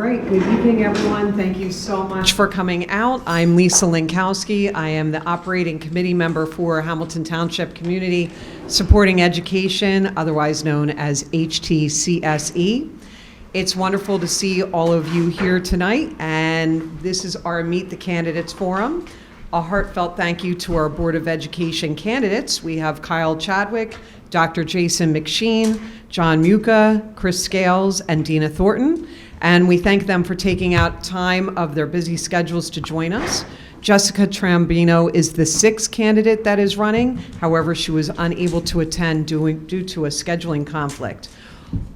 right, good evening, everyone. Thank you so much for coming out. I'm Lisa Linkowski. I am the operating committee member for Hamilton Township Community Supporting Education, otherwise known as HTCSE. It's wonderful to see all of you here tonight, and this is our Meet the Candidates Forum. A heartfelt thank you to our Board of Education candidates. We have Kyle Chadwick, Dr. Jason McSheene, John Muka, Chris Scales, and Dina Thornton. And we thank them for taking out time of their busy schedules to join us. Jessica Trambino is the sixth candidate that is running. However, she was unable to attend due to a scheduling conflict.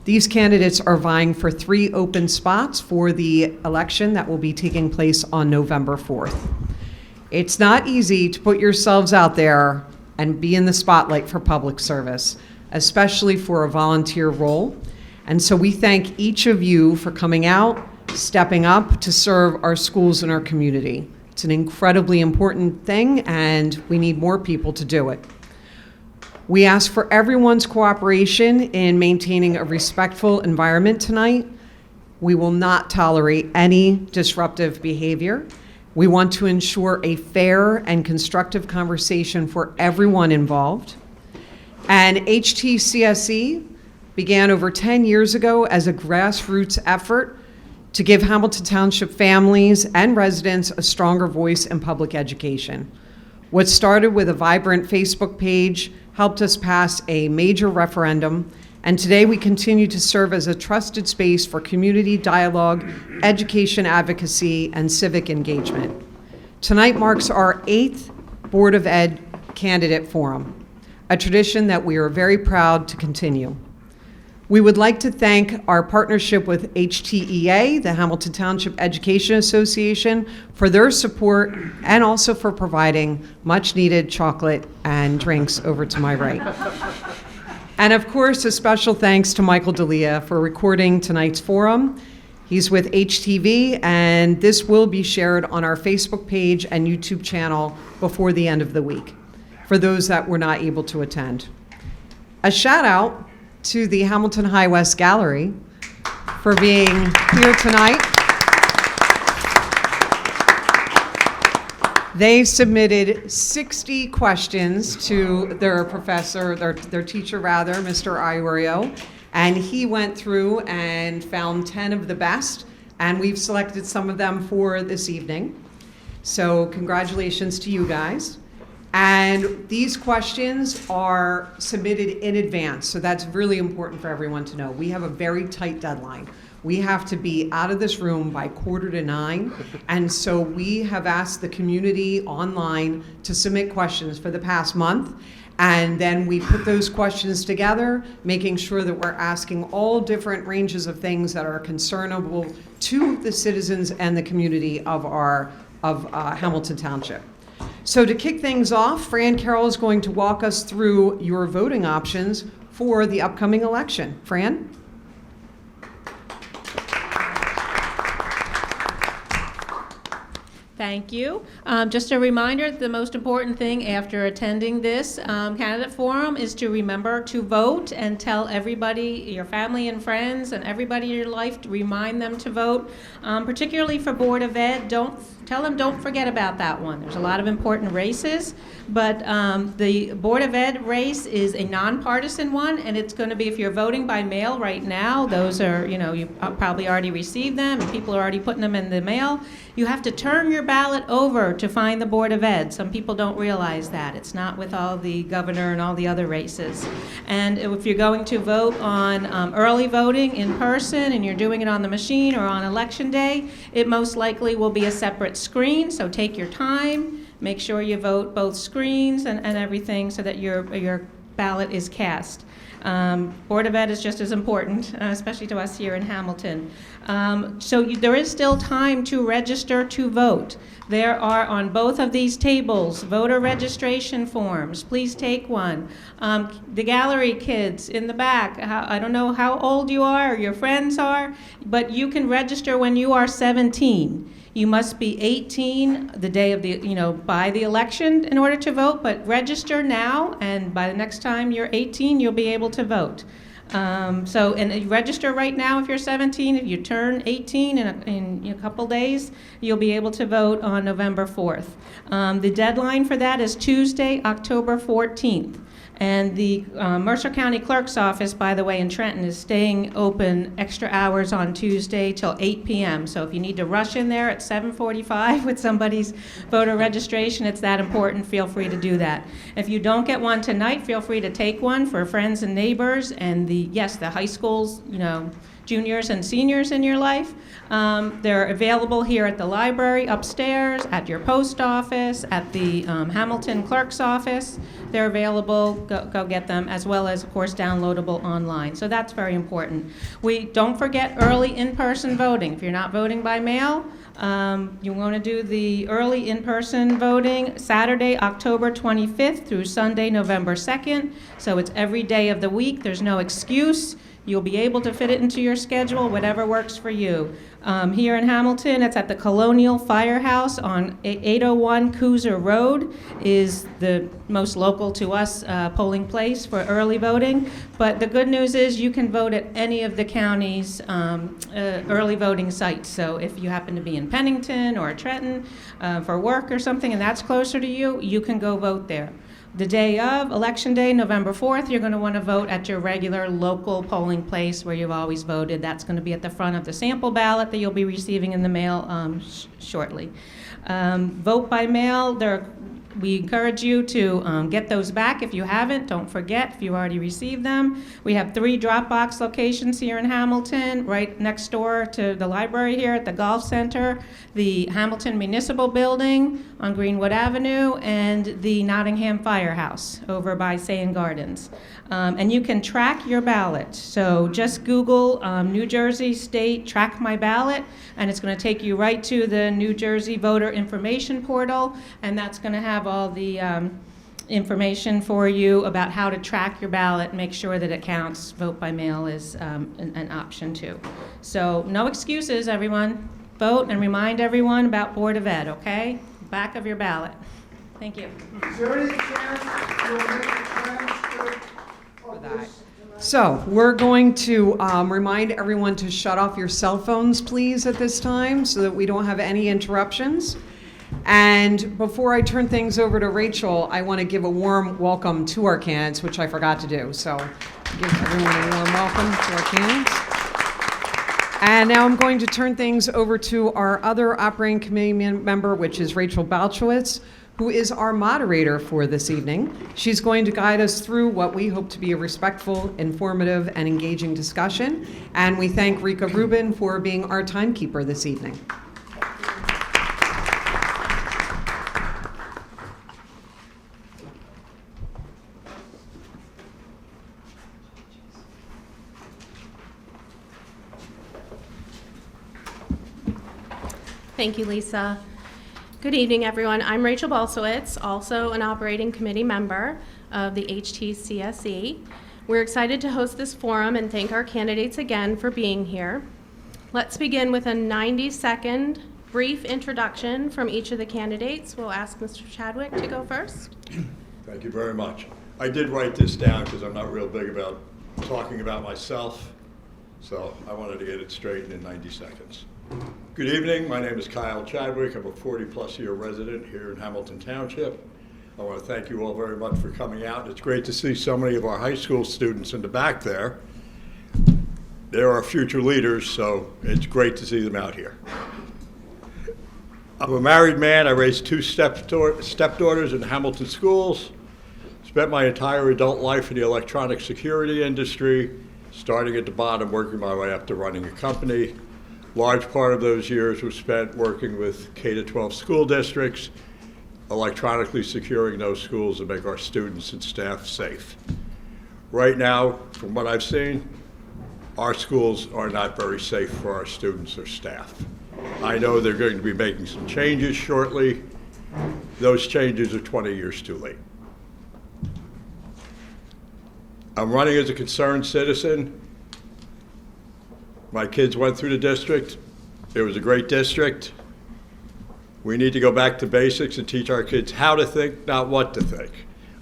These candidates are vying for 3 open spots for the election that will be taking place on November 4th. It's not easy to put yourselves out there and be in the spotlight for public service, especially for a volunteer role. And so we thank each of you for coming out, stepping up to serve our schools and our community. It's an incredibly important thing, and we need more people to do it. We ask for everyone's cooperation in maintaining a respectful environment tonight. We will not tolerate any disruptive behavior. We want to ensure a fair and constructive conversation for everyone involved. And HTCSE began over 10 years ago as a grassroots effort to give Hamilton Township families and residents a stronger voice in public education. What started with a vibrant Facebook page helped us pass a major referendum, and today we continue to serve as a trusted space for community dialogue, education advocacy, and civic engagement. Tonight marks our 8th Board of Ed candidate forum, a tradition that we are very proud to continue. We would like to thank our partnership with HTEA, the Hamilton Township Education Association, for their support and also for providing much needed chocolate and drinks over to my right. And of course, a special thanks to Michael D'Elia for recording tonight's forum. He's with HTV, and this will be shared on our Facebook page and YouTube channel before the end of the week for those that were not able to attend. A shout out to the Hamilton High West Gallery for being here tonight. They submitted 60 questions to their professor, their teacher rather, Mr. Iorio, and he went through and found 10 of the best, and we've selected some of them for this evening. So congratulations to you guys. And these questions are submitted in advance, so that's really important for everyone to know. We have a very tight deadline. We have to be out of this room by 8:45, and so we have asked the community online to submit questions for the past month, and then we put those questions together, making sure that we're asking all different ranges of things that are concernable to the citizens and the community of Hamilton Township. So to kick things off, Fran Carroll is going to walk us through your voting options for the upcoming election. Fran? Thank you. Just a reminder, the most important thing after attending this candidate forum is to remember to vote and tell everybody, your family and friends and everybody in your life, to remind them to vote, particularly for Board of Ed. Tell them don't forget about that one. There's a lot of important races, but the Board of Ed race is a nonpartisan one, and it's going to be, if you're voting by mail right now, those are, you probably already received them, and people are already putting them in the mail. You have to turn your ballot over to find the Board of Ed. Some people don't realize that. It's not with all the governor and all the other races. And if you're going to vote on early voting in person, and you're doing it on the machine or on election day, it most likely will be a separate screen, so take your time, make sure you vote both screens and everything so that your ballot is cast. Board of Ed is just as important, especially to us here in Hamilton. There is still time to register to vote. There are on both of these tables voter registration forms. Please take one. The gallery kids in the back, I don't know how old you are or your friends are, but you can register when you are 17. You must be 18 the day of by the election in order to vote, but register now, and by the next time you're 18, you'll be able to vote. And you register right now if you're 17. If you turn 18 in a couple days, you'll be able to vote on November 4th. The deadline for that is Tuesday, October 14th. And the Mercer County Clerk's Office, by the way, in Trenton, is staying open extra hours on Tuesday till 8 p.m. So if you need to rush in there at 7:45 with somebody's voter registration, it's that important, feel free to do that. If you don't get one tonight, feel free to take one for friends and neighbors and the high schools, juniors and seniors in your life. They're available here at the library, upstairs, at your post office, at the Hamilton Clerk's Office. They're available, go get them, as well as, of course, downloadable online. So that's very important. Don't forget early in-person voting. If you're not voting by mail, you want to do the early in-person voting Saturday, October 25th through Sunday, November 2nd. So it's every day of the week. There's no excuse. You'll be able to fit it into your schedule, whatever works for you. Here in Hamilton, it's at the Colonial Firehouse on 801 Cooser Road, is the most local to us polling place for early voting. But the good news is you can vote at any of the county's early voting sites. So if you happen to be in Pennington or Trenton for work or something and that's closer to you, you can go vote there. The day of, Election Day, November 4th, you're going to want to vote at your regular local polling place where you've always voted. That's going to be at the front of the sample ballot that you'll be receiving in the mail shortly. Vote by mail. We encourage you to get those back if you haven't. Don't forget if you've already received them. We have 3 drop-box locations here in Hamilton, right next door to the library here at the Golf Center, the Hamilton Municipal Building on Greenwood Avenue, and the Nottingham Firehouse over by Sayin Gardens. And you can track your ballot. So just Google New Jersey State Track My Ballot, and it's going to take you right to the New Jersey Voter Information Portal, and that's going to have all the information for you about how to track your ballot and make sure that it counts. Vote by mail is an option too. So no excuses, everyone. Vote and remind everyone about Board of Ed, okay? Back of your ballot. Thank you. Is there any chance you'll make a transcript of this? So we're going to remind everyone to shut off your cell phones, please, at this time, so that we don't have any interruptions. And before I turn things over to Rachel, I want to give a warm welcome to our candidates, which I forgot to do. So give everyone a warm welcome to our candidates. And now I'm going to turn things over to our other operating committee member, which is Rachel Balchowitz, who is our moderator for this evening. She's going to guide us through what we hope to be a respectful, informative, and engaging discussion. And we thank Rika Rubin for being our timekeeper this evening. Thank you, Lisa. Good evening, everyone. I'm Rachel Balsowitz, also an operating committee member of the HTCSE. We're excited to host this forum and thank our candidates again for being here. Let's begin with a 90-second brief introduction from each of the candidates. We'll ask Mr. Chadwick to go first. Thank you very much. I did write this down because I'm not real big about talking about myself, so I wanted to get it straight in 90 seconds. Good evening. My name is Kyle Chadwick. I'm a 40-plus year resident here in Hamilton Township. I want to thank you all very much for coming out. It's great to see so many of our high school students in the back there. They're our future leaders, so it's great to see them out here. I'm a married man. I raised 2 stepdaughters in Hamilton schools. Spent my entire adult life in the electronic security industry, starting at the bottom, working my way up to running a company. Large part of those years was spent working with K-12 school districts, electronically securing those schools to make our students and staff safe. Right now, from what I've seen, our schools are not very safe for our students or staff. I know they're going to be making some changes shortly. Those changes are 20 years too late. I'm running as a concerned citizen. My kids went through the district. It was a great district. We need to go back to basics and teach our kids how to think, not what to think.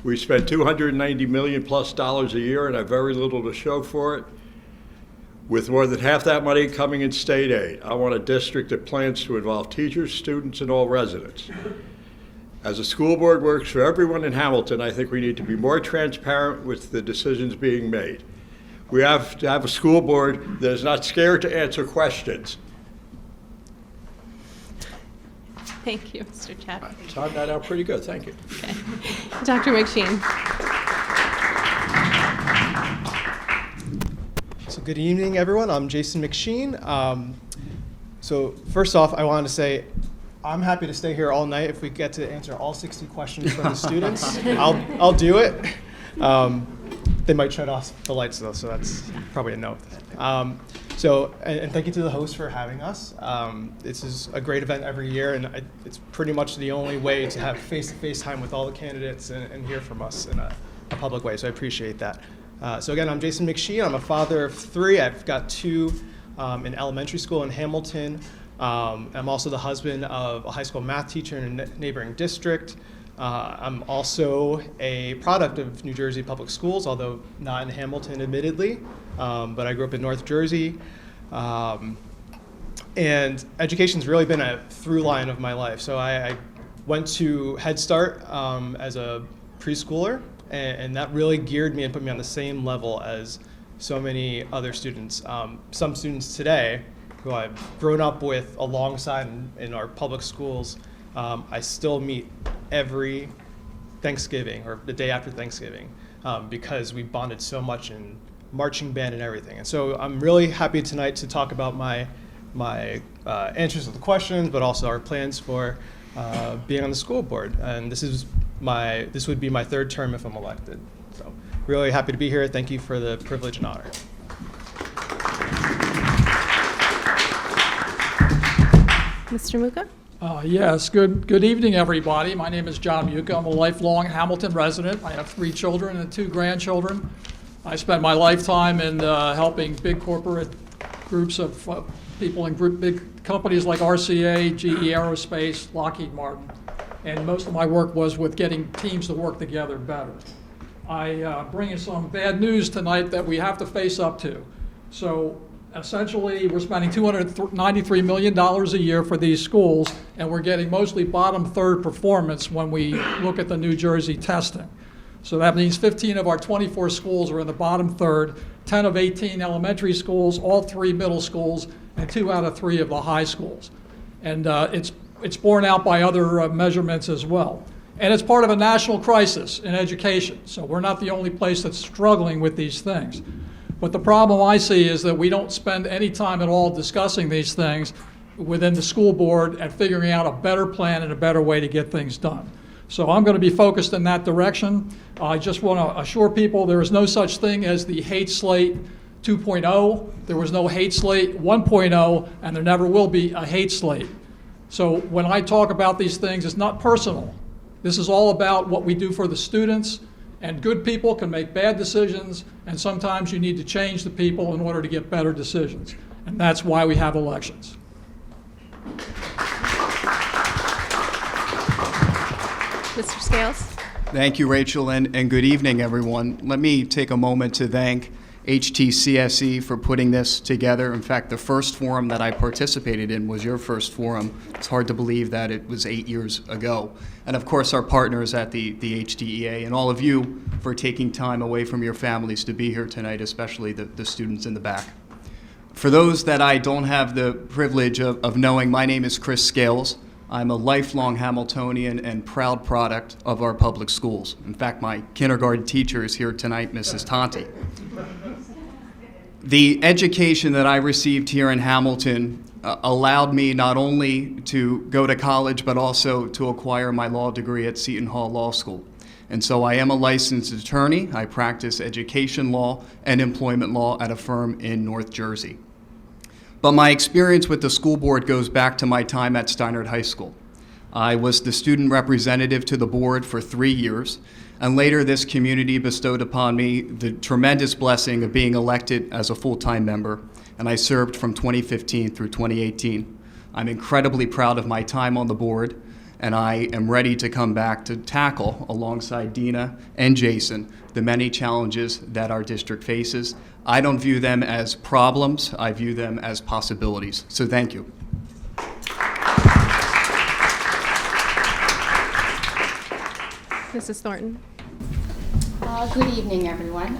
We spend $290 million plus a year and have very little to show for it. With more than half that money coming in state aid, I want a district that plans to involve teachers, students, and all residents. As a school board works for everyone in Hamilton, I think we need to be more transparent with the decisions being made. We have to have a school board that is not scared to answer questions. Thank you, Mr. Chadwick. Timed that out pretty good, thank you. Okay. Dr. McSheene. So good evening, everyone. I'm Jason McSheene. So first off, I wanted to say I'm happy to stay here all night if we get to answer all 60 questions from the students. I'll do it. They might shut off the lights though, so that's probably a no. And thank you to the host for having us. This is a great event every year, and it's pretty much the only way to have face-to-face time with all the candidates and hear from us in a public way, so I appreciate that. So again, I'm Jason McSheene. I'm a father of 3. I've got 2 in elementary school in Hamilton. I'm also the husband of a high school math teacher in a neighboring district. I'm also a product of New Jersey public schools, although not in Hamilton, admittedly. But I grew up in North Jersey. And education's really been a through line of my life. So I went to Head Start as a preschooler, and that really geared me and put me on the same level as so many other students. Some students today who I've grown up with alongside in our public schools, I still meet every Thanksgiving or the day after Thanksgiving because we bonded so much in marching band and everything. And so I'm really happy tonight to talk about my answers to the questions, but also our plans for being on the school board. And this would be my 3rd term if I'm elected. So really happy to be here. Thank you for the privilege and honor. Mr. Muka? Yes, good evening, everybody. My name is John Muka. I'm a lifelong Hamilton resident. I have 3 children and 2 grandchildren. I spent my lifetime in helping big corporate groups of people in big companies like RCA, GE Aerospace, Lockheed Martin, and most of my work was with getting teams to work together better. I bring you some bad news tonight that we have to face up to. So essentially, we're spending $293 million a year for these schools, and we're getting mostly bottom 3rd performance when we look at the New Jersey testing. So that means 15 of our 24 schools are in the bottom 3rd, 10 of 18 elementary schools, all 3 middle schools, and 2 out of 3 of the high schools. And it's borne out by other measurements as well. And it's part of a national crisis in education. So we're not the only place that's struggling with these things. But the problem I see is that we don't spend any time at all discussing these things within the school board and figuring out a better plan and a better way to get things done. So I'm going to be focused in that direction. I just want to assure people there is no such thing as the hate slate 2.0. There was no hate slate 1.0, and there never will be a hate slate. So when I talk about these things, it's not personal. This is all about what we do for the students, and good people can make bad decisions, and sometimes you need to change the people in order to get better decisions. And that's why we have elections. Mr. Scales? Thank you, Rachel, and good evening, everyone. Let me take a moment to thank HTCSE for putting this together. In fact, the first forum that I participated in was your first forum. It's hard to believe that it was 8 years ago. And of course, our partners at the HDEA, and all of you for taking time away from your families to be here tonight, especially the students in the back. For those that I don't have the privilege of knowing, my name is Chris Scales. I'm a lifelong Hamiltonian and proud product of our public schools. In fact, my kindergarten teacher is here tonight, Mrs. Tonti. The education that I received here in Hamilton allowed me not only to go to college, but also to acquire my law degree at Seton Hall Law School. And so I am a licensed attorney. I practice education law and employment law at a firm in North Jersey. But my experience with the school board goes back to my time at Steinert High School. I was the student representative to the board for 3 years, and later this community bestowed upon me the tremendous blessing of being elected as a full-time member, and I served from 2015 through 2018. I'm incredibly proud of my time on the board, and I am ready to come back to tackle, alongside Dina and Jason, the many challenges that our district faces. I don't view them as problems, I view them as possibilities. So thank you. Mrs. Thornton. Good evening, everyone.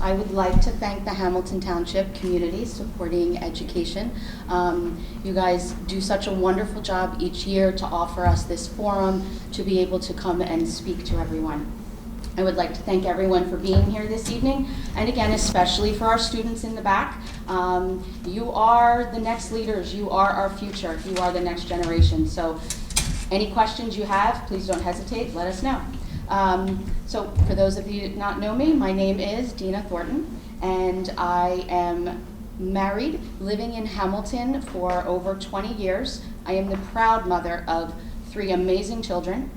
I would like to thank the Hamilton Township community supporting education. You guys do such a wonderful job each year to offer us this forum to be able to come and speak to everyone. I would like to thank everyone for being here this evening, and again, especially for our students in the back. You are the next leaders. You are our future. You are the next generation. So any questions you have, please don't hesitate. Let us know. So for those of you who not know me, my name is Dina Thornton, and I am married, living in Hamilton for over 20 years. I am the proud mother of 3 amazing children,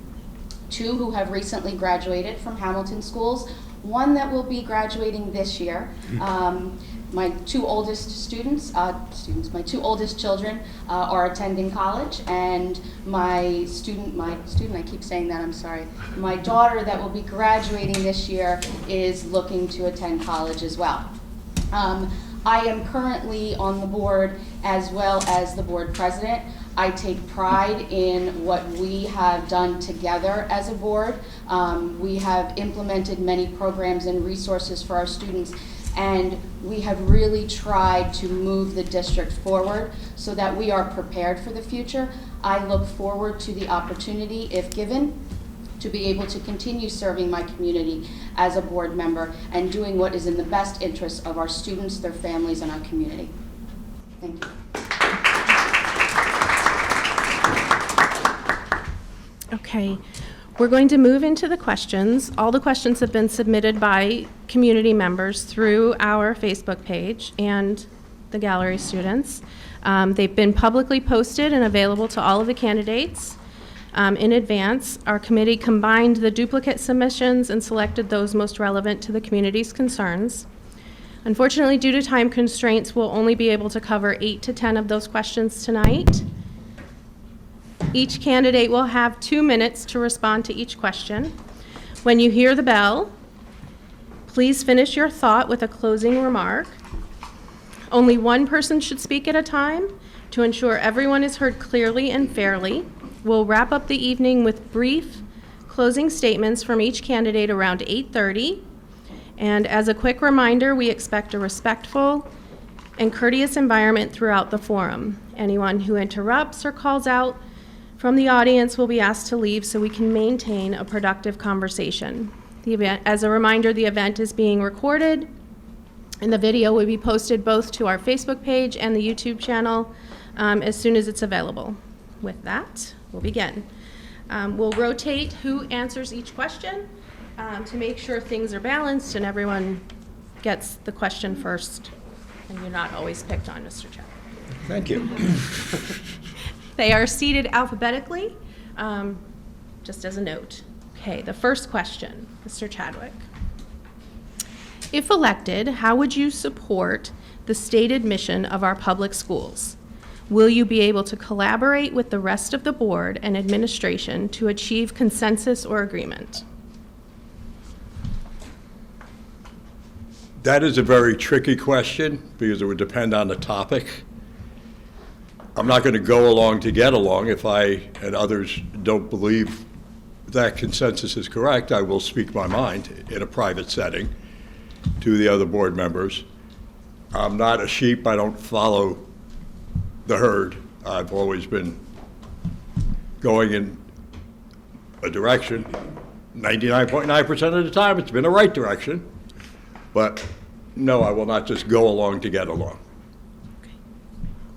2 who have recently graduated from Hamilton schools, 1 that will be graduating this year. My 2 oldest my 2 oldest children are attending college, and my student, I keep saying that, I'm sorry. My daughter that will be graduating this year is looking to attend college as well. I am currently on the board as well as the board president. I take pride in what we have done together as a board. We have implemented many programs and resources for our students, and we have really tried to move the district forward so that we are prepared for the future. I look forward to the opportunity, if given, to be able to continue serving my community as a board member and doing what is in the best interest of our students, their families, and our community. Thank you. Okay, we're going to move into the questions. All the questions have been submitted by community members through our Facebook page and the gallery students. They've been publicly posted and available to all of the candidates. In advance, our committee combined the duplicate submissions and selected those most relevant to the community's concerns. Unfortunately, due to time constraints, we'll only be able to cover 8 to 10 of those questions tonight. Each candidate will have 2 minutes to respond to each question. When you hear the bell, please finish your thought with a closing remark. Only one person should speak at a time to ensure everyone is heard clearly and fairly. We'll wrap up the evening with brief closing statements from each candidate around 8:30. And as a quick reminder, we expect a respectful and courteous environment throughout the forum. Anyone who interrupts or calls out from the audience will be asked to leave so we can maintain a productive conversation. As a reminder, the event is being recorded, and the video will be posted both to our Facebook page and the YouTube channel as soon as it's available. With that, we'll begin. We'll rotate who answers each question to make sure things are balanced and everyone gets the question first, and you're not always picked on, Mr. Chadwick. Thank you. They are seated alphabetically, just as a note. Okay, the first question, Mr. Chadwick. If elected, how would you support the stated mission of our public schools? Will you be able to collaborate with the rest of the board and administration to achieve consensus or agreement? That is a very tricky question because it would depend on the topic. I'm not going to go along to get along. If I and others don't believe that consensus is correct, I will speak my mind in a private setting to the other board members. I'm not a sheep. I don't follow the herd. I've always been going in a direction. 99.9% of the time, it's been the right direction. But no, I will not just go along to get along. Okay.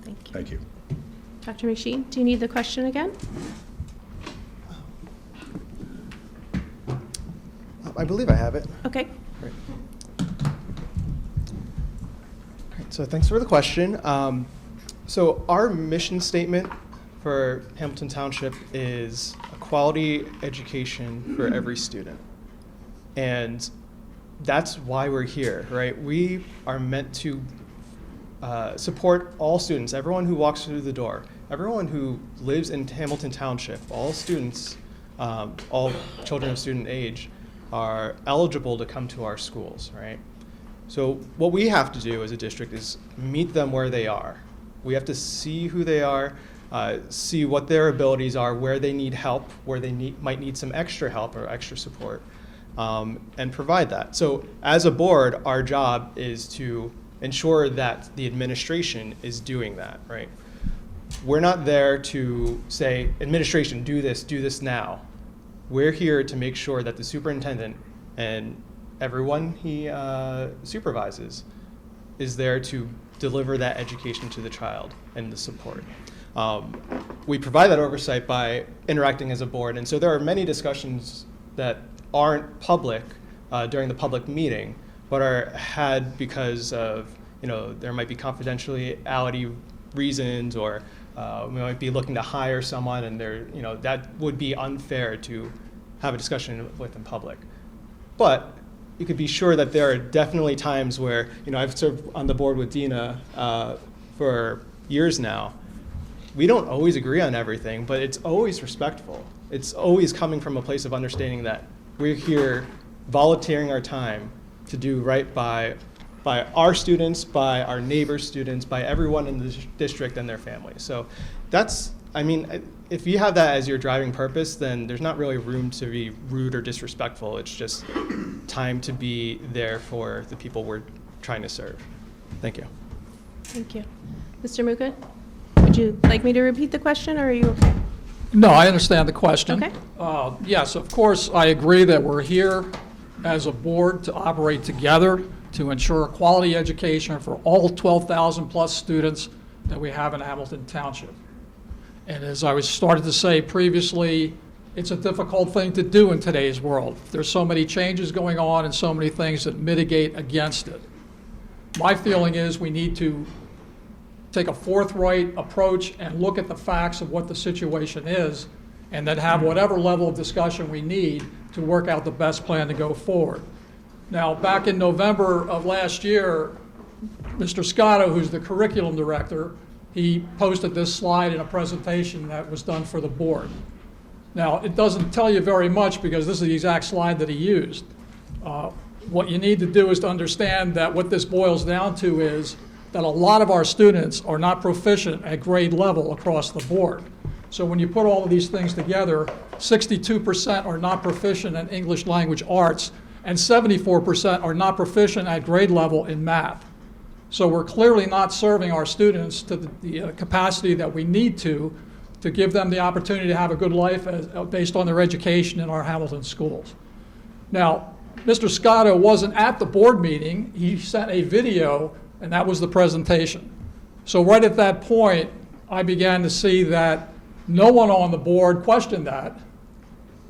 Thank you. Thank you. Dr. McSheene, do you need the question again? I believe I have it. Okay. Great. Great. So thanks for the question. So our mission statement for Hamilton Township is a quality education for every student. And that's why we're here, right? We are meant to support all students, everyone who walks through the door, everyone who lives in Hamilton Township, all students, all children of student age, are eligible to come to our schools, right? So what we have to do as a district is meet them where they are. We have to see who they are, see what their abilities are, where they need help, where they might need some extra help or extra support, and provide that. So as a board, our job is to ensure that the administration is doing that, right? We're not there to say, administration, do this now. We're here to make sure that the superintendent and everyone he supervises is there to deliver that education to the child and the support. We provide that oversight by interacting as a board, and so there are many discussions that aren't public during the public meeting, but are had because of, there might be confidentiality reasons, or we might be looking to hire someone, and that would be unfair to have a discussion with in public. But you could be sure that there are definitely times where, I've served on the board with Dina for years now. We don't always agree on everything, but it's always respectful. It's always coming from a place of understanding that we're here volunteering our time to do right by our students, by our neighbors' students, by everyone in the district and their families. So if you have that as your driving purpose, then there's not really room to be rude or disrespectful. It's just time to be there for the people we're trying to serve. Thank you. Thank you. Mr. Muka, would you like me to repeat the question, or are you okay? No, I understand the question. Okay. Yes, of course, I agree that we're here as a board to operate together to ensure a quality education for all 12,000 plus students that we have in Hamilton Township. And as I was started to say previously, it's a difficult thing to do in today's world. There's so many changes going on and so many things that mitigate against it. My feeling is we need to take a forthright approach and look at the facts of what the situation is, and then have whatever level of discussion we need to work out the best plan to go forward. Now, back in November of last year, Mr. Scotto, who's the curriculum director, he posted this slide in a presentation that was done for the board. Now, it doesn't tell you very much because this is the exact slide that he used. What you need to do is to understand that what this boils down to is that a lot of our students are not proficient at grade level across the board. So when you put all of these things together, 62% are not proficient in English language arts, and 74% are not proficient at grade level in math. So we're clearly not serving our students to the capacity that we need to give them the opportunity to have a good life based on their education in our Hamilton schools. Now, Mr. Scotto wasn't at the board meeting. He sent a video, and that was the presentation. So right at that point, I began to see that no one on the board questioned that.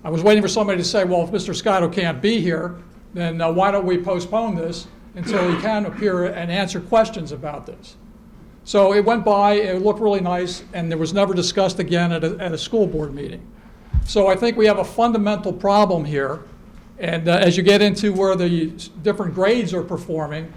I was waiting for somebody to say, well, if Mr. Scotto can't be here, then why don't we postpone this until he can appear and answer questions about this. So it went by, it looked really nice, and it was never discussed again at a school board meeting. So I think we have a fundamental problem here, and as you get into where the different grades are performing,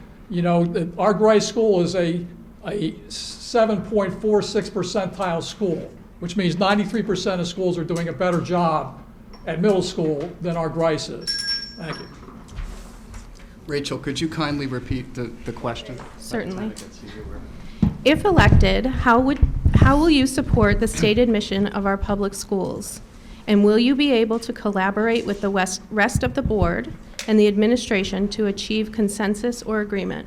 our Grice school is a 7.46 percentile school, which means 93% of schools are doing a better job at middle school than our Grice is. Thank you. Rachel, could you kindly repeat the question? Certainly. If elected, how will you support the stated mission of our public schools? And will you be able to collaborate with the rest of the board and the administration to achieve consensus or agreement?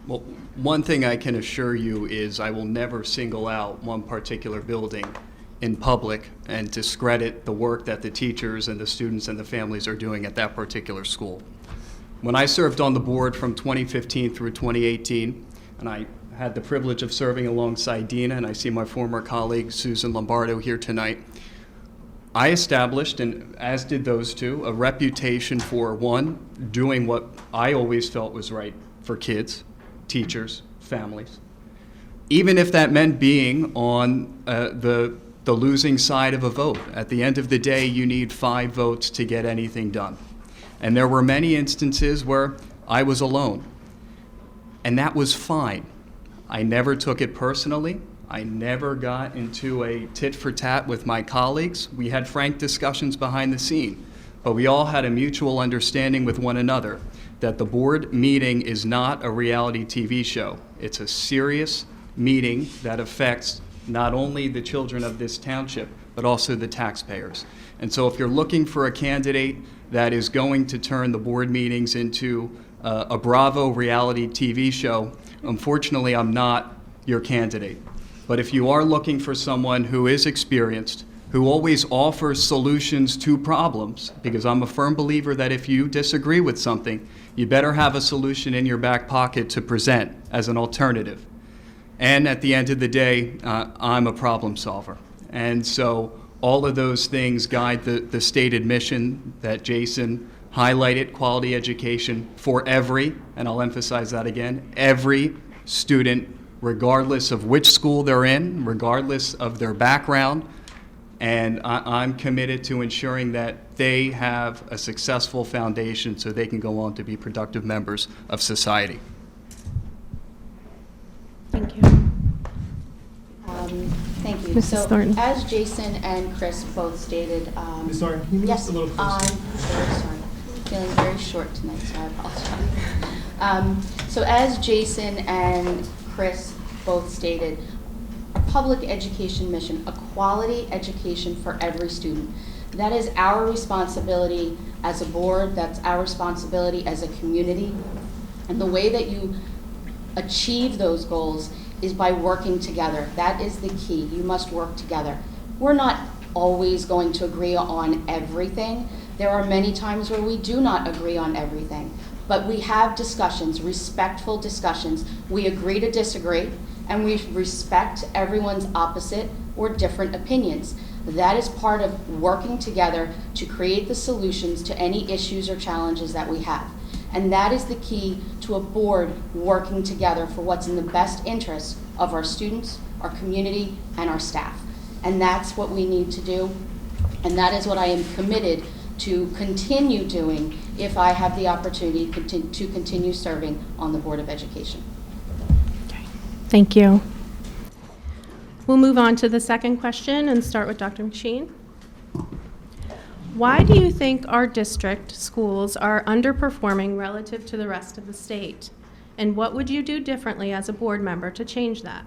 Well, one thing I can assure you is I will never single out one particular building in public and discredit the work that the teachers and the students and the families are doing at that particular school. When I served on the board from 2015 through 2018, and I had the privilege of serving alongside Dina, and I see my former colleague Susan Lombardo here tonight, I established, and as did those two, a reputation for, one, doing what I always felt was right for kids, teachers, families, even if that meant being on the losing side of a vote. At the end of the day, you need 5 votes to get anything done. And there were many instances where I was alone, and that was fine. I never took it personally. I never got into a tit for tat with my colleagues. We had frank discussions behind the scene, but we all had a mutual understanding with one another that the board meeting is not a reality TV show. It's a serious meeting that affects not only the children of this township, but also the taxpayers. And so if you're looking for a candidate that is going to turn the board meetings into a Bravo reality TV show, unfortunately, I'm not your candidate. But if you are looking for someone who is experienced, who always offers solutions to problems, because I'm a firm believer that if you disagree with something, you better have a solution in your back pocket to present as an alternative. And at the end of the day, I'm a problem solver. And so all of those things guide the stated mission that Jason highlighted: quality education for every, and I'll emphasize that again, every student, regardless of which school they're in, regardless of their background. And I'm committed to ensuring that they have a successful foundation so they can go on to be productive members of society. Thank you. Thank you. Mrs. So, Thornton. as Jason and Chris both stated, Ms. Thornton, can you move yes, a little closer? I'm very sorry. Feeling very short tonight, so I apologize. So, as Jason and Chris both stated, a public education mission, a quality education for every student. That is our responsibility as a board. That's our responsibility as a community. And the way that you achieve those goals is by working together. That is the key. You must work together. We're not always going to agree on everything. There are many times where we do not agree on everything, but we have discussions, respectful discussions. We agree to disagree, and we respect everyone's opposite or different opinions. That is part of working together to create the solutions to any issues or challenges that we have. And that is the key to a board working together for what's in the best interest of our students, our community, and our staff. And that's what we need to do. And that is what I am committed to continue doing if I have the opportunity to continue serving on the Board of Education. Thank you. We'll move on to the second question and start with Dr. McSheene. Why do you think our district schools are underperforming relative to the rest of the state? And what would you do differently as a board member to change that?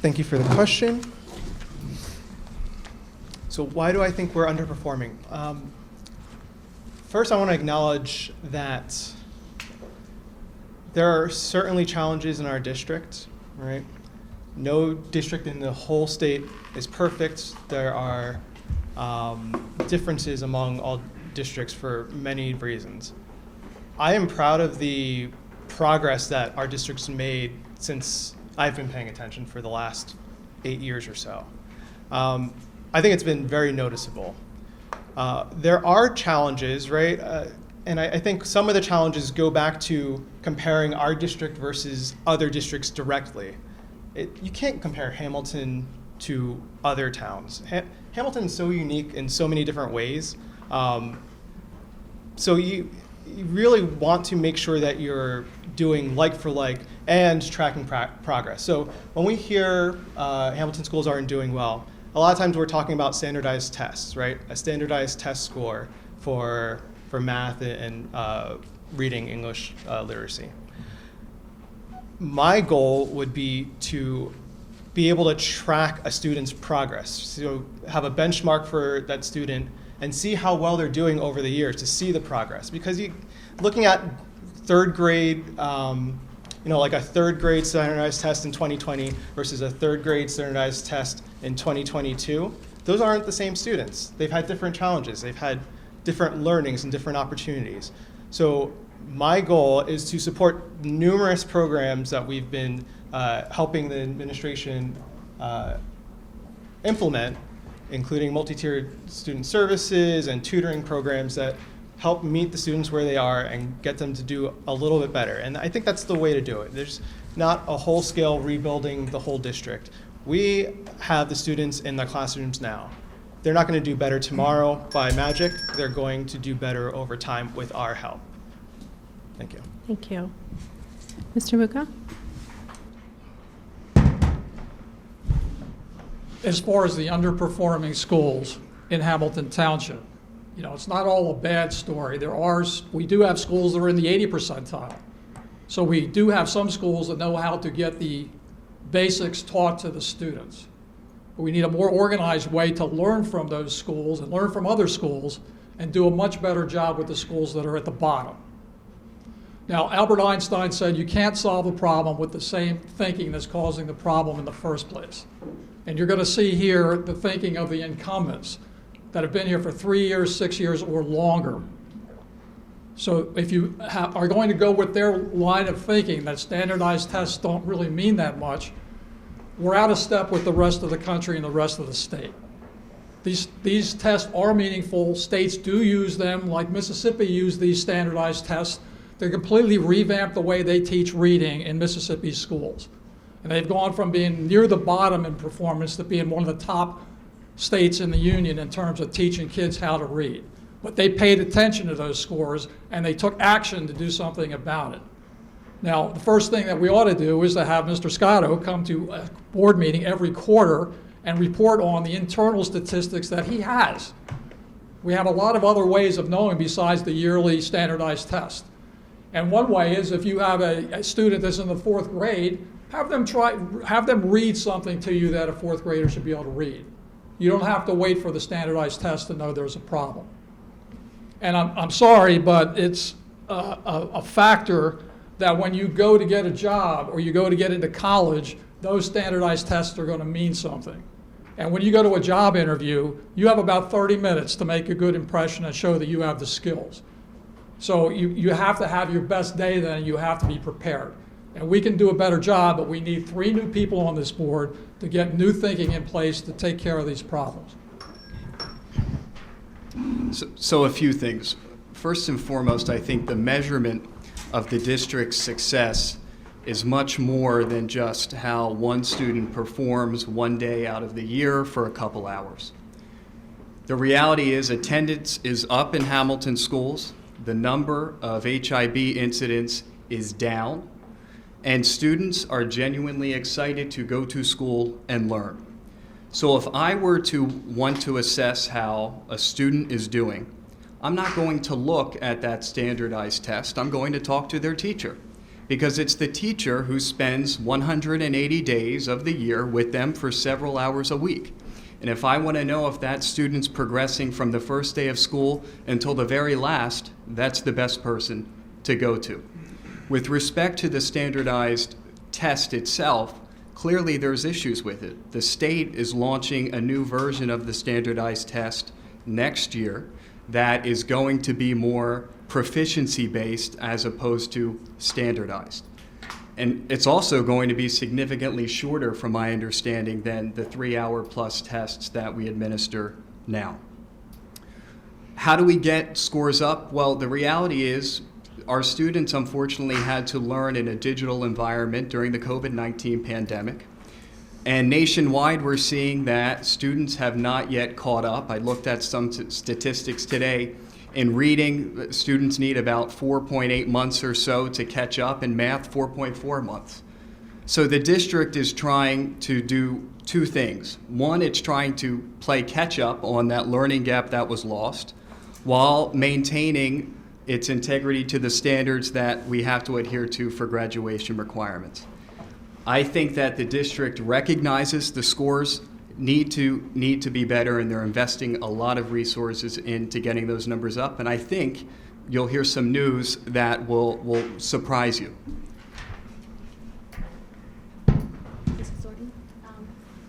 Thank you for the question. So why do I think we're underperforming? First, I want to acknowledge that there are certainly challenges in our district, right? No district in the whole state is perfect. There are differences among all districts for many reasons. I am proud of the progress that our district's made since I've been paying attention for the last 8 years or so. I think it's been very noticeable. There are challenges, right? And I think some of the challenges go back to comparing our district versus other districts directly. You can't compare Hamilton to other towns. Hamilton is so unique in so many different ways. So you really want to make sure that you're doing like for like and tracking progress. So when we hear Hamilton schools aren't doing well, a lot of times we're talking about standardized tests, right? A standardized test score for math and reading English literacy. My goal would be to be able to track a student's progress. So have a benchmark for that student and see how well they're doing over the years to see the progress. Because looking at third grade, like a third grade standardized test in 2020 versus a third grade standardized test in 2022, those aren't the same students. They've had different challenges. They've had different learnings and different opportunities. So my goal is to support numerous programs that we've been helping the administration implement, including multi-tiered student services and tutoring programs that help meet the students where they are and get them to do a little bit better. And I think that's the way to do it. There's not a whole-scale rebuilding the whole district. We have the students in the classrooms now. they're not going to do better tomorrow by magic. They're going to do better over time with our help. Thank you. Thank you. Mr. Muka? As far as the underperforming schools in Hamilton Township, it's not all a bad story. We do have schools that are in the 80 percentile. So we do have some schools that know how to get the basics taught to the students. But we need a more organized way to learn from those schools and learn from other schools and do a much better job with the schools that are at the bottom. Now, Albert Einstein said you can't solve a problem with the same thinking that's causing the problem in the first place. And you're going to see here the thinking of the incumbents that have been here for 3 years, 6 years, or longer. So if you are going to go with their line of thinking that standardized tests don't really mean that much, we're out of step with the rest of the country and the rest of the state. These tests are meaningful. States do use them, like Mississippi used these standardized tests. They completely revamped the way they teach reading in Mississippi schools. And they've gone from being near the bottom in performance to being one of the top states in the union in terms of teaching kids how to read. But they paid attention to those scores and they took action to do something about it. Now, the first thing that we ought to do is to have Mr. Scotto come to a board meeting every quarter and report on the internal statistics that he has. We have a lot of other ways of knowing besides the yearly standardized test. And one way is if you have a student that's in the 4th grade, have them read something to you that a 4th grader should be able to read. You don't have to wait for the standardized test to know there's a problem. And I'm sorry, but it's a factor that when you go to get a job or you go to get into college, those standardized tests are going to mean something. And when you go to a job interview, you have about 30 minutes to make a good impression and show that you have the skills. So you have to have your best day then, and you have to be prepared. And we can do a better job, but we need 3 new people on this board to get new thinking in place to take care of these problems. So a few things. First and foremost, I think the measurement of the district's success is much more than just how one student performs one day out of the year for a couple hours. The reality is attendance is up in Hamilton schools. The number of HIB incidents is down, and students are genuinely excited to go to school and learn. So if I were to want to assess how a student is doing, I'm not going to look at that standardized test. I'm going to talk to their teacher, because it's the teacher who spends 180 days of the year with them for several hours a week. And if I want to know if that student's progressing from the first day of school until the very last, that's the best person to go to. With respect to the standardized test itself, clearly there's issues with it. The state is launching a new version of the standardized test next year that is going to be more proficiency-based as opposed to standardized. And it's also going to be significantly shorter, from my understanding, than the 3-hour-plus tests that we administer now. How do we get scores up? Well, the reality is our students unfortunately had to learn in a digital environment during the COVID-19 pandemic. And nationwide, we're seeing that students have not yet caught up. I looked at some statistics today. In reading, students need about 4.8 months or so to catch up. In math, 4.4 months. So the district is trying to do 2 things. One, it's trying to play catch up on that learning gap that was lost, while maintaining its integrity to the standards that we have to adhere to for graduation requirements. I think that the district recognizes the scores need to be better, and they're investing a lot of resources into getting those numbers up. And I think you'll hear some news that will surprise you. Mrs. Thornton?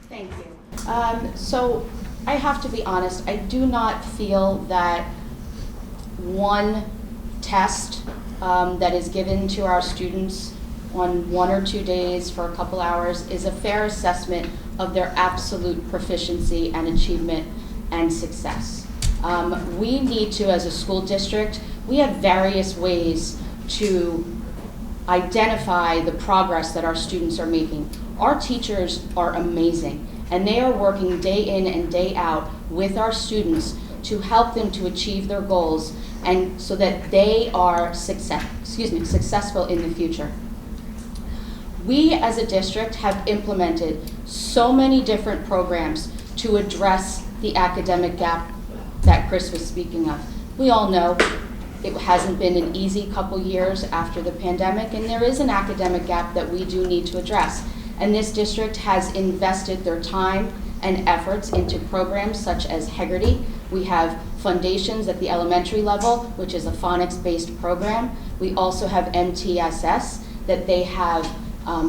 Thank you. So I have to be honest, I do not feel that one test that is given to our students on 1 or 2 days for a couple hours is a fair assessment of their absolute proficiency and achievement and success. We need to, as a school district, we have various ways to identify the progress that our students are making. Our teachers are amazing, And they are working day in and day out with our students to help them to achieve their goals and so that they are successful in the future. We as a district have implemented so many different programs to address the academic gap that Chris was speaking of. We all know it hasn't been an easy couple years after the pandemic, and there is an academic gap that we do need to address. And this district has invested their time and efforts into programs such as Hegarty. We have Foundations at the elementary level, which is a phonics-based program. We also have MTSS that they have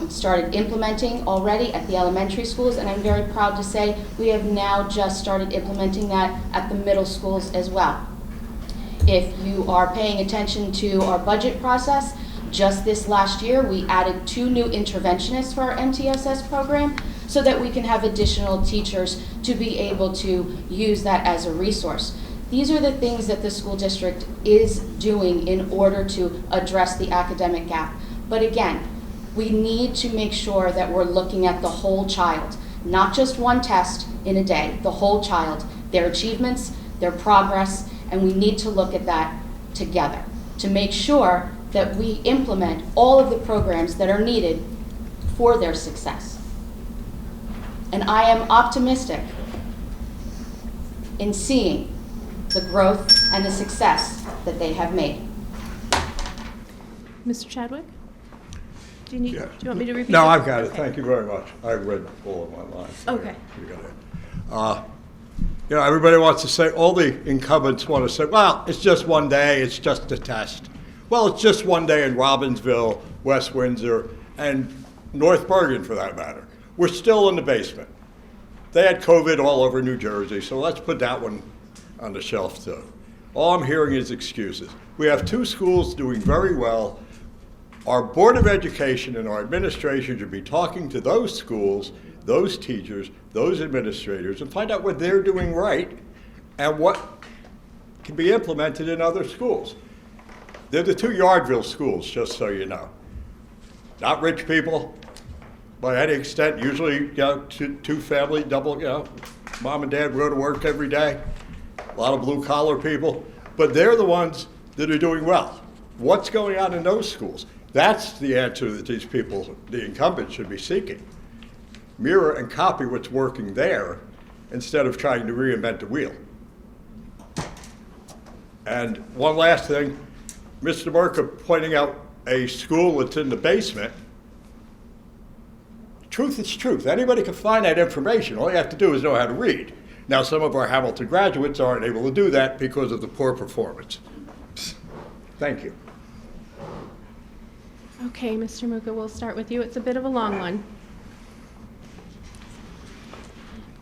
started implementing already at the elementary schools, and I'm very proud to say we have now just started implementing that at the middle schools as well. If you are paying attention to our budget process, just this last year we added 2 new interventionists for our MTSS program so that we can have additional teachers to be able to use that as a resource. These are the things that the school district is doing in order to address the academic gap. But again, we need to make sure that we're looking at the whole child, not just one test in a day, the whole child, their achievements, their progress, and we need to look at that together to make sure that we implement all of the programs that are needed for their success. And I am optimistic in seeing the growth and the success that they have made. Mr. Chadwick? Do you want me to repeat? No, it? I've got it. Okay. Thank you very much. I read all of my lines. Okay. You got it. Everybody wants to say, all the incumbents want to say, well, it's just one day, it's just a test. Well, it's just one day in Robbinsville, West Windsor, and North Bergen for that matter. We're still in the basement. They had COVID all over New Jersey, so let's put that one on the shelf too. All I'm hearing is excuses. We have 2 schools doing very well. Our Board of Education and our administration should be talking to those schools, those teachers, those administrators, and find out what they're doing right and what can be implemented in other schools. They're the 2 Yardville schools, just so you know. Not rich people by any extent, usually 2 family, double, mom and dad go to work every day, a lot of blue collar people, but they're the ones that are doing well. What's going on in those schools? That's the answer that these people, the incumbents, should be seeking. Mirror and copy what's working there instead of trying to reinvent the wheel. And one last thing, Mr. Muka pointing out a school that's in the basement. Truth is truth. Anybody can find that information. All you have to do is know how to read. Now, some of our Hamilton graduates aren't able to do that because of the poor performance. Thank you. Okay, Mr. Muka, we'll start with you. It's a bit of a long one.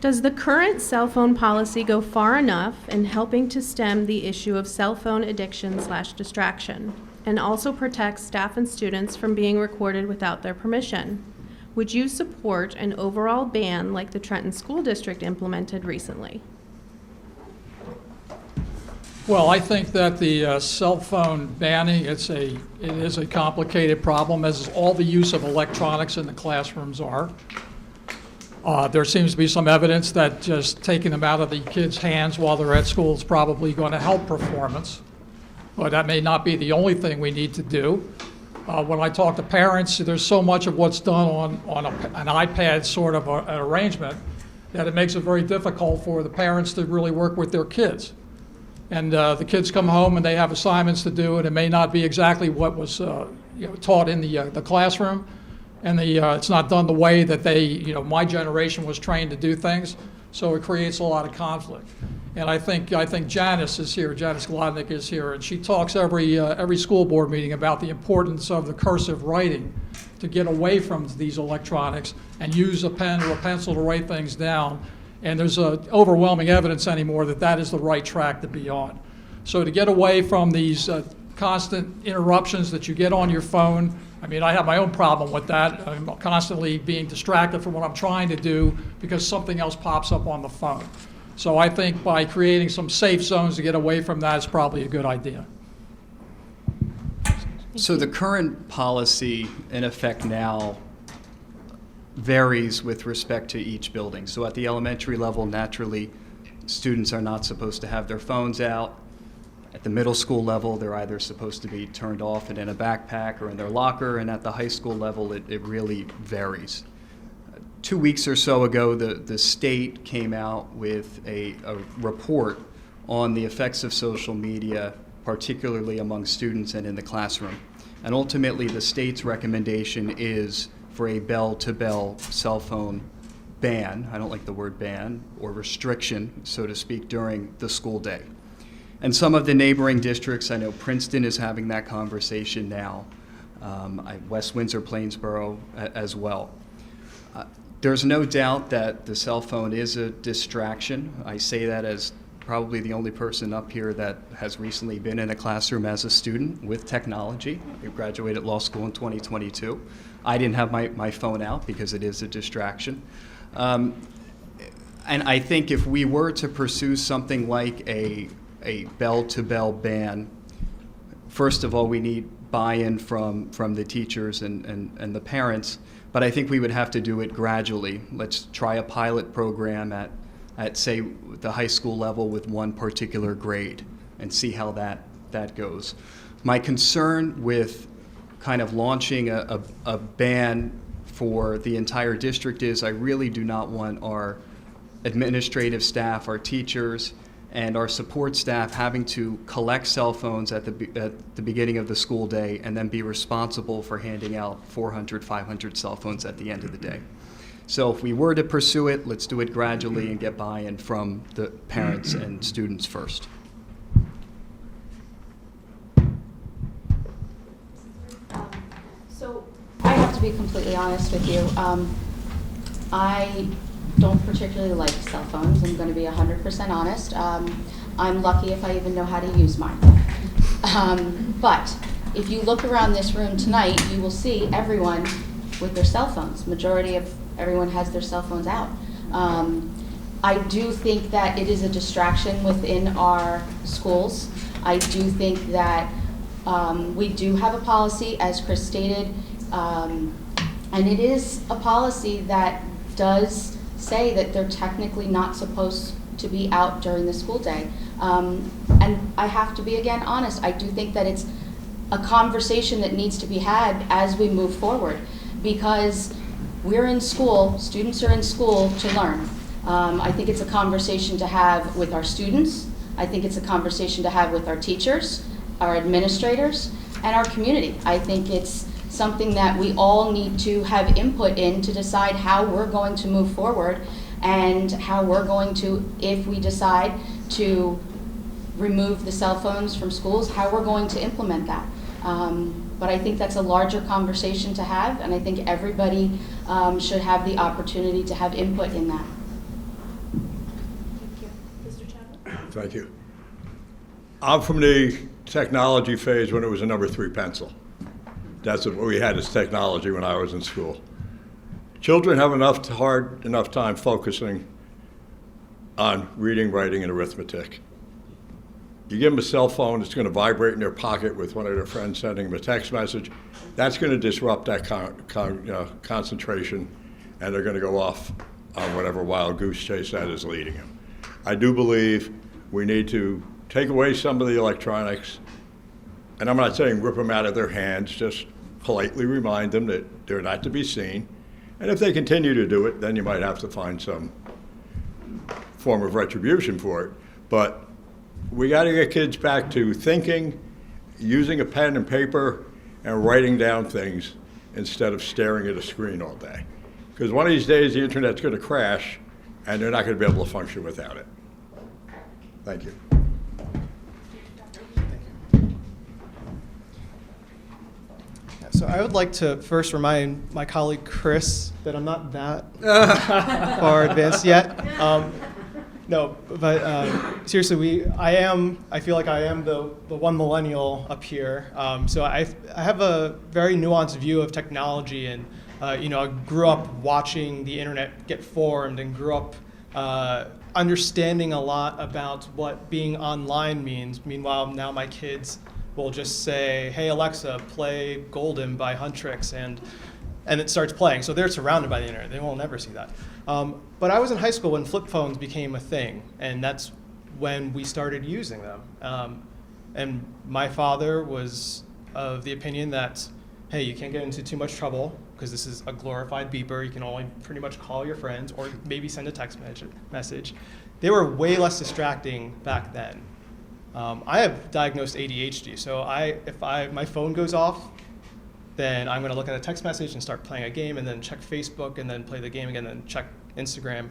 Does the current cell phone policy go far enough in helping to stem the issue of cell phone addiction/distraction and also protect staff and students from being recorded without their permission? Would you support an overall ban like the Trenton School District implemented recently? Well, I think that the cell phone banning, it is a complicated problem, as all the use of electronics in the classrooms are. There seems to be some evidence that just taking them out of the kids' hands while they're at school is probably going to help performance. But that may not be the only thing we need to do. When I talk to parents, there's so much of what's done on an iPad sort of an arrangement that it makes it very difficult for the parents to really work with their kids. And the kids come home and they have assignments to do, and it may not be exactly what was taught in the classroom, and it's not done the way that my generation was trained to do things. So it creates a lot of conflict. And I think Janice is here, Janice Glodnick is here, and she talks every school board meeting about the importance of the cursive writing to get away from these electronics and use a pen or a pencil to write things down. And there's overwhelming evidence anymore that that is the right track to be on. So to get away from these constant interruptions that you get on your phone, I mean, I have my own problem with that. I'm constantly being distracted from what I'm trying to do because something else pops up on the phone. So I think by creating some safe zones to get away from that is probably a good idea. So the current policy in effect now varies with respect to each building. So at the elementary level, naturally, students are not supposed to have their phones out. At the middle school level, they're either supposed to be turned off and in a backpack or in their locker, and at the high school level, it really varies. 2 weeks or so ago, the state came out with a report on the effects of social media, particularly among students and in the classroom. And ultimately, the state's recommendation is for a bell-to-bell cell phone ban, I don't like the word ban, or restriction, so to speak, during the school day. And some of the neighboring districts, I know Princeton is having that conversation now, West Windsor, Plainsboro as well. There's no doubt that the cell phone is a distraction. I say that as probably the only person up here that has recently been in a classroom as a student with technology. I graduated law school in 2022. I didn't have my phone out because it is a distraction. And I think if we were to pursue something like a bell-to-bell ban, first of all, we need buy-in from the teachers and the parents, but I think we would have to do it gradually. Let's try a pilot program at say, the high school level with one particular grade and see how that goes. My concern with kind of launching a ban for the entire district is I really do not want our administrative staff, our teachers, and our support staff having to collect cell phones at the beginning of the school day and then be responsible for handing out 400, 500 cell phones at the end of the day. So if we were to pursue it, let's do it gradually and get buy-in from the parents and students first. So I have to be completely honest with you. I don't particularly like cell phones. I'm going to be 100% honest. I'm lucky if I even know how to use mine. But if you look around this room tonight, you will see everyone with their cell phones. Majority of everyone has their cell phones out. I do think that it is a distraction within our schools. I do think that we do have a policy, as Chris stated, and it is a policy that does say that they're technically not supposed to be out during the school day. And I have to be, again, honest. I do think that it's a conversation that needs to be had as we move forward, because we're in school, students are in school to learn. I think it's a conversation to have with our students. I think it's a conversation to have with our teachers, our administrators, and our community. I think it's something that we all need to have input in to decide how we're going to move forward and how we're going to, if we decide to remove the cell phones from schools, how we're going to implement that. But I think that's a larger conversation to have, and I think everybody should have the opportunity to have input in that. Thank you. Mr. Chadwick? Thank you. I'm from the technology phase when it was a number 3 pencil. That's what we had as technology when I was in school. Children have hard enough time focusing on reading, writing, and arithmetic. You give them a cell phone, it's going to vibrate in their pocket with one of their friends sending them a text message. That's going to disrupt that concentration, and they're going to go off on whatever wild goose chase that is leading them. I do believe we need to take away some of the electronics, and I'm not saying rip them out of their hands, just politely remind them that they're not to be seen. And if they continue to do it, then you might have to find some form of retribution for it. But we got to get kids back to thinking, using a pen and paper, and writing down things instead of staring at a screen all day. Because one of these days the internet's going to crash, and they're not going to be able to function without it. Thank you. So I would like to first remind my colleague Chris that I'm not that far advanced yet. No, but seriously, I feel like I am the one millennial up here. So I have a very nuanced view of technology, and I grew up watching the internet get formed and grew up understanding a lot about what being online means. Meanwhile, now my kids will just say, "Hey Alexa, play Golden by Huntrix," and and it starts playing. So they're surrounded by the internet. They will never see that. But I was in high school when flip phones became a thing, and that's when we started using them. And my father was of the opinion that, hey, you can't get into too much trouble because this is a glorified beeper. You can only pretty much call your friends or maybe send a text message. They were way less distracting back then. I have diagnosed ADHD, so if my phone goes off, then I'm going to look at a text message and start playing a game, and then check Facebook, and then play the game again, and then check Instagram.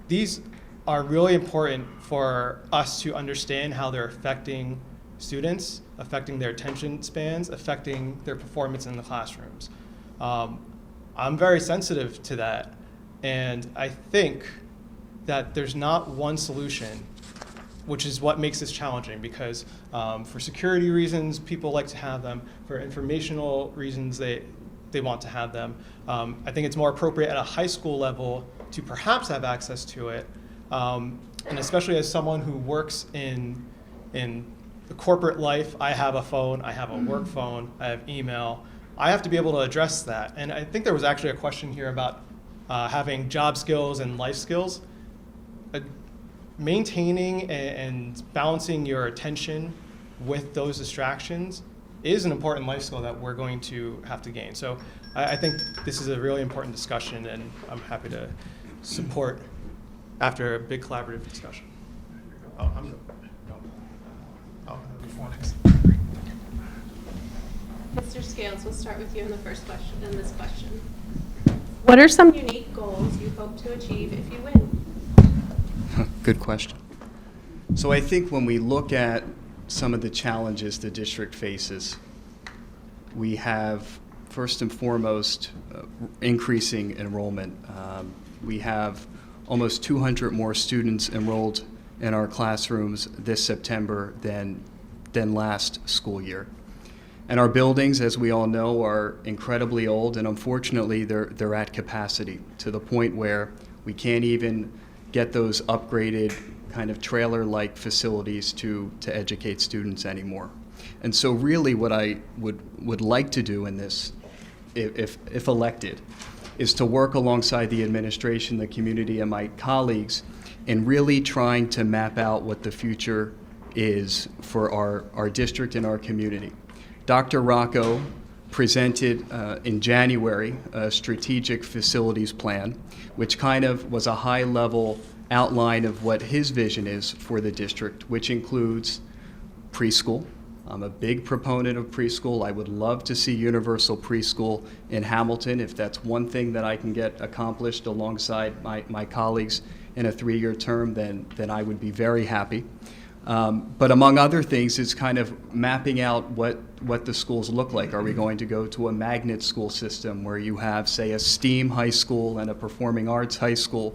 These are really important for us to understand how they're affecting students, affecting their attention spans, affecting their performance in the classrooms. I'm very sensitive to that, and I think that there's not one solution, which is what makes this challenging, because for security reasons, people like to have them. For informational reasons, they want to have them. I think it's more appropriate at a high school level to perhaps have access to it, and especially as someone who works in the corporate life, I have a phone, I have a work phone, I have email. I have to be able to address that. And I think there was actually a question here about having job skills and life skills. Maintaining and balancing your attention with those distractions is an important life skill that we're going to have to gain. So I think this is a really important discussion, and I'm happy to support after a big collaborative discussion. Before next. Mr. Scales, we'll start with you in this question. What are some unique goals you hope to achieve if you win? Good question. So I think when we look at some of the challenges the district faces, we have, first and foremost, increasing enrollment. We have almost 200 more students enrolled in our classrooms this September than last school year. And our buildings, as we all know, are incredibly old, and unfortunately they're at capacity, to the point where we can't even get those upgraded kind of trailer-like facilities to educate students anymore. And so really what I would like to do in this, if elected, is to work alongside the administration, the community, and my colleagues in really trying to map out what the future is for our district and our community. Dr. Rocco presented in January a strategic facilities plan, which kind of was a high-level outline of what his vision is for the district, which includes preschool. I'm a big proponent of preschool. I would love to see universal preschool in Hamilton. If that's one thing that I can get accomplished alongside my colleagues in a 3-year term, then I would be very happy. But among other things, it's kind of mapping out what the schools look like. Are we going to go to a magnet school system where you have, say, a STEAM high school and a performing arts high school?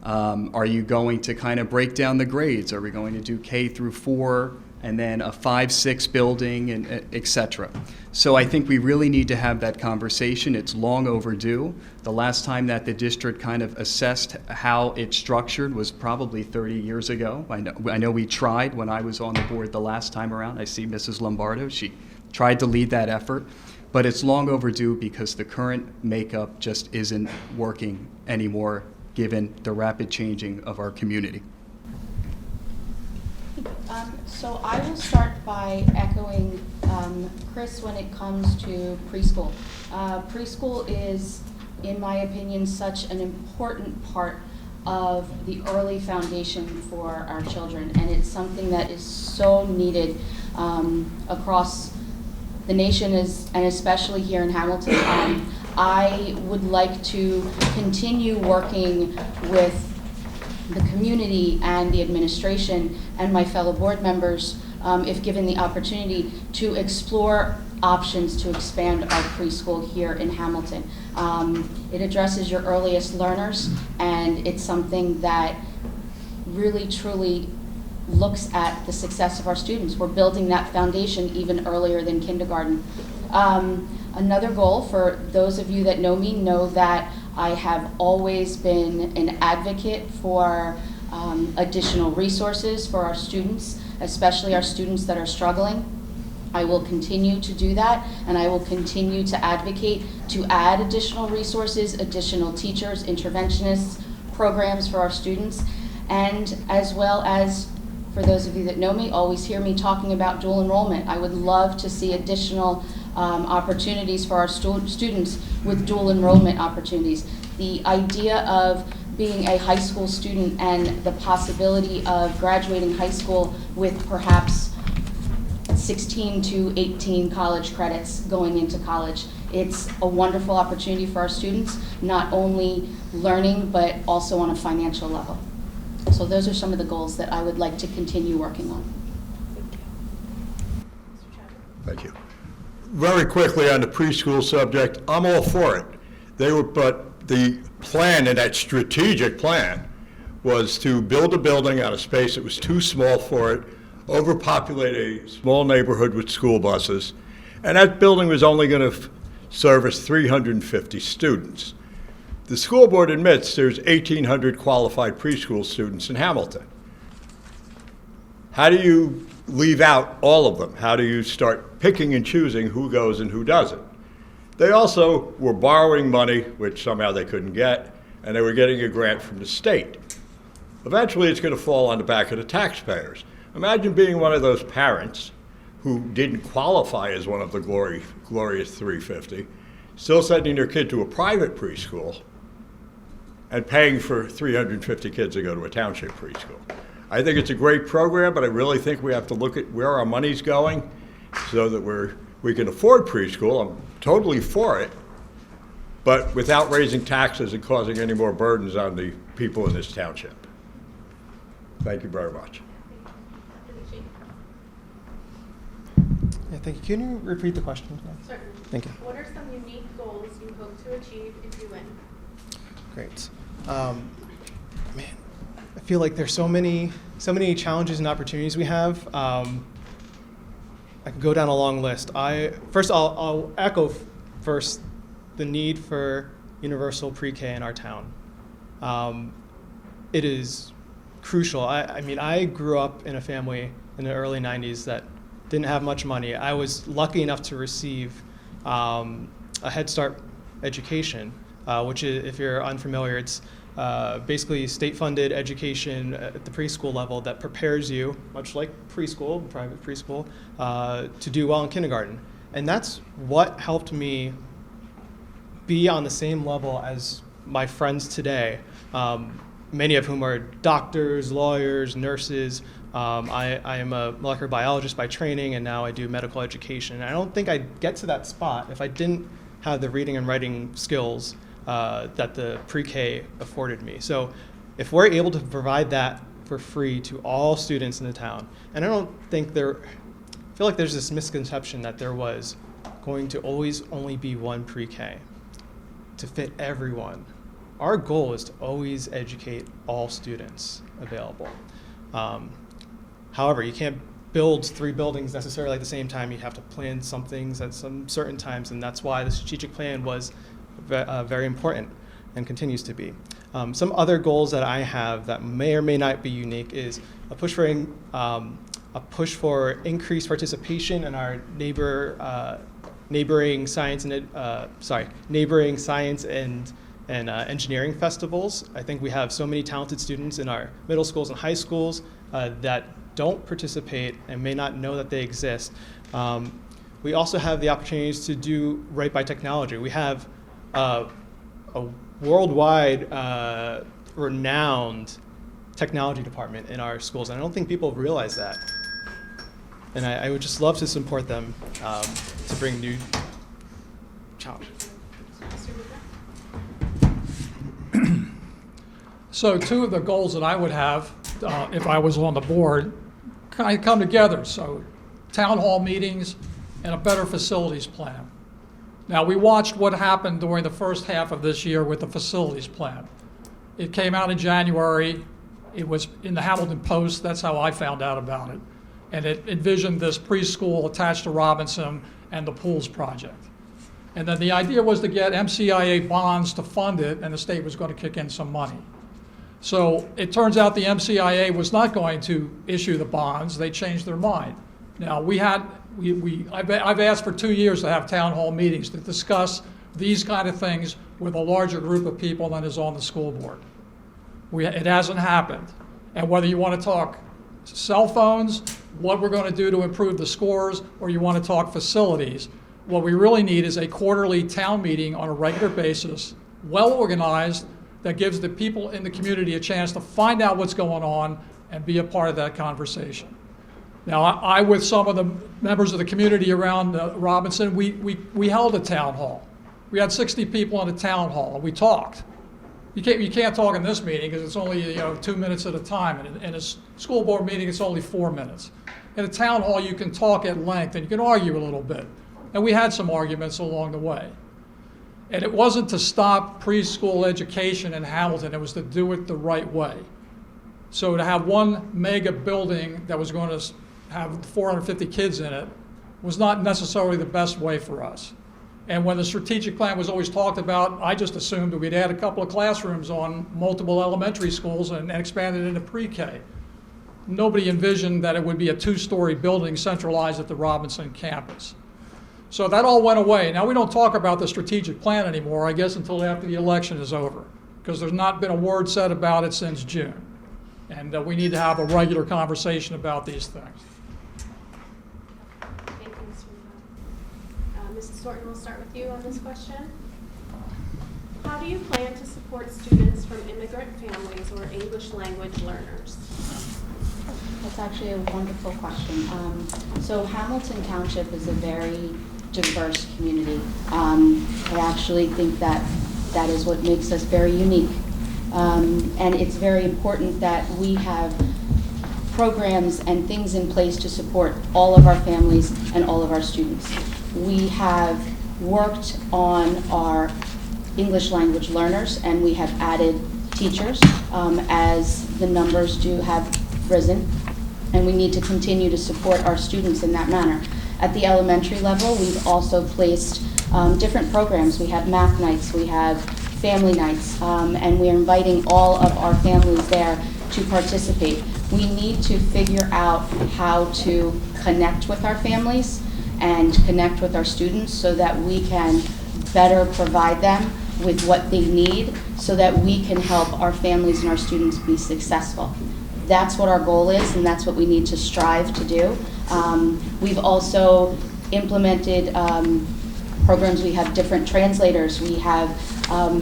Are you going to kind of break down the grades? Are we going to do K through 4 and then a 5-6 building, and et cetera? So I think we really need to have that conversation. It's long overdue. The last time that the district kind of assessed how it's structured was probably 30 years ago. I know we tried when I was on the board the last time around. I see Mrs. Lombardo. She tried to lead that effort. But it's long overdue because the current makeup just isn't working anymore, given the rapid changing of our community. So I will start by echoing Chris when it comes to preschool. Preschool is, in my opinion, such an important part of the early foundation for our children, and it's something that is so needed across the nation and especially here in Hamilton. I would like to continue working with the community and the administration and my fellow board members, if given the opportunity, to explore options to expand our preschool here in Hamilton. It addresses your earliest learners, and it's something that really, truly looks at the success of our students. We're building that foundation even earlier than kindergarten. Another goal, for those of you that know me, know that I have always been an advocate for additional resources for our students, especially our students that are struggling. I will continue to do that, and I will continue to advocate to add additional resources, additional teachers, interventionists, programs for our students, and as well as, for those of you that know me, always hear me talking about dual enrollment. I would love to see additional opportunities for our students with dual enrollment opportunities. The idea of being a high school student and the possibility of graduating high school with perhaps 16 to 18 college credits going into college. It's a wonderful opportunity for our students, not only learning, but also on a financial level. So those are some of the goals that I would like to continue working on. Thank you. Very quickly on the preschool subject, I'm all for it. But the plan, and that strategic plan, was to build a building on a space that was too small for it, overpopulate a small neighborhood with school buses, and that building was only going to service 350 students. The school board admits there's 1,800 qualified preschool students in Hamilton. How do you leave out all of them? How do you start picking and choosing who goes and who doesn't? They also were borrowing money, which somehow they couldn't get, and they were getting a grant from the state. Eventually, it's going to fall on the back of the taxpayers. Imagine being one of those parents who didn't qualify as one of the glorious 350, still sending their kid to a private preschool and paying for 350 kids to go to a township preschool. I think it's a great program, but I really think we have to look at where our money's going so that we can afford preschool. I'm totally for it, but without raising taxes and causing any more burdens on the people in this township. Thank you very much. Yeah, thank you. Can you repeat the question? Certainly. Thank you. What are some unique goals you hope to achieve if you win? Great. Man, I feel like there's so many challenges and opportunities we have. I could go down a long list. I'll echo first the need for universal pre-K in our town. It is crucial. I mean, I grew up in a family in the early 90s that didn't have much money. I was lucky enough to receive a Head Start education, which is, if you're unfamiliar, it's basically state-funded education at the preschool level that prepares you, much like preschool, private preschool, to do well in kindergarten. And that's what helped me be on the same level as my friends today, many of whom are doctors, lawyers, nurses. I am a molecular biologist by training, and now I do medical education. And I don't think I'd get to that spot if I didn't have the reading and writing skills that the pre-K afforded me. So if we're able to provide that for free to all students in the town, and I feel like there's this misconception that there was going to always only be one pre-K to fit everyone. Our goal is to always educate all students available. However, you can't build 3 buildings necessarily at the same time. You have to plan some things at some certain times, and that's why the strategic plan was very important and continues to be. Some other goals that I have that may or may not be unique is a push for increased participation in our neighboring science and engineering festivals. I think we have so many talented students in our middle schools and high schools that don't participate and may not know that they exist. We also have the opportunities to do right by technology. We have a worldwide renowned technology department in our schools, and I don't think people realize that. And I would just love to support them to bring new challenges. So 2 of the goals that I would have, if I was on the board, kind of come together. So town hall meetings and a better facilities plan. Now, we watched what happened during the first half of this year with the facilities plan. It came out in January. It was in the Hamilton Post. That's how I found out about it. And it envisioned this preschool attached to Robinson and the pools project. And then the idea was to get MCIA bonds to fund it, and the state was going to kick in some money. So it turns out the MCIA was not going to issue the bonds. They changed their mind. Now, we had I've asked for 2 years to have town hall meetings to discuss these kind of things with a larger group of people than is on the school board. It hasn't happened. And whether you want to talk cell phones, what we're going to do to improve the scores, or you want to talk facilities, what we really need is a quarterly town meeting on a regular basis, well organized, that gives the people in the community a chance to find out what's going on and be a part of that conversation. Now, I with some of the members of the community around Robinson, we held a town hall. We had 60 people in a town hall, and we talked. You can't talk in this meeting because it's only 2 minutes at a time. And in a school board meeting, it's only 4 minutes. In a town hall, you can talk at length and you can argue a little bit. And we had some arguments along the way. And it wasn't to stop preschool education in Hamilton, it was to do it the right way. So to have one mega building that was going to have 450 kids in it was not necessarily the best way for us. And when the strategic plan was always talked about, I just assumed that we'd add a couple of classrooms on multiple elementary schools and expand it into pre-K. Nobody envisioned that it would be a 2-story building centralized at the Robinson campus. So that all went away. Now we don't talk about the strategic plan anymore, I guess, until after the election is over, because there's not been a word said about it since June. And we need to have a regular conversation about these things. Thank you, Mr. Muka. Mrs. Thornton, we'll start with you on this question. How do you plan to support students from immigrant families or English language learners? That's actually a wonderful question. So Hamilton Township is a very diverse community. I actually think that is what makes us very unique. And it's very important that we have programs and things in place to support all of our families and all of our students. We have worked on our English language learners, and we have added teachers as the numbers do have risen, and we need to continue to support our students in that manner. At the elementary level, we've also placed different programs. We have math nights, we have family nights, and we're inviting all of our families there to participate. We need to figure out how to connect with our families and connect with our students so that we can better provide them with what they need so that we can help our families and our students be successful. That's what our goal is, and that's what we need to strive to do. We've also implemented programs. We have different translators. We have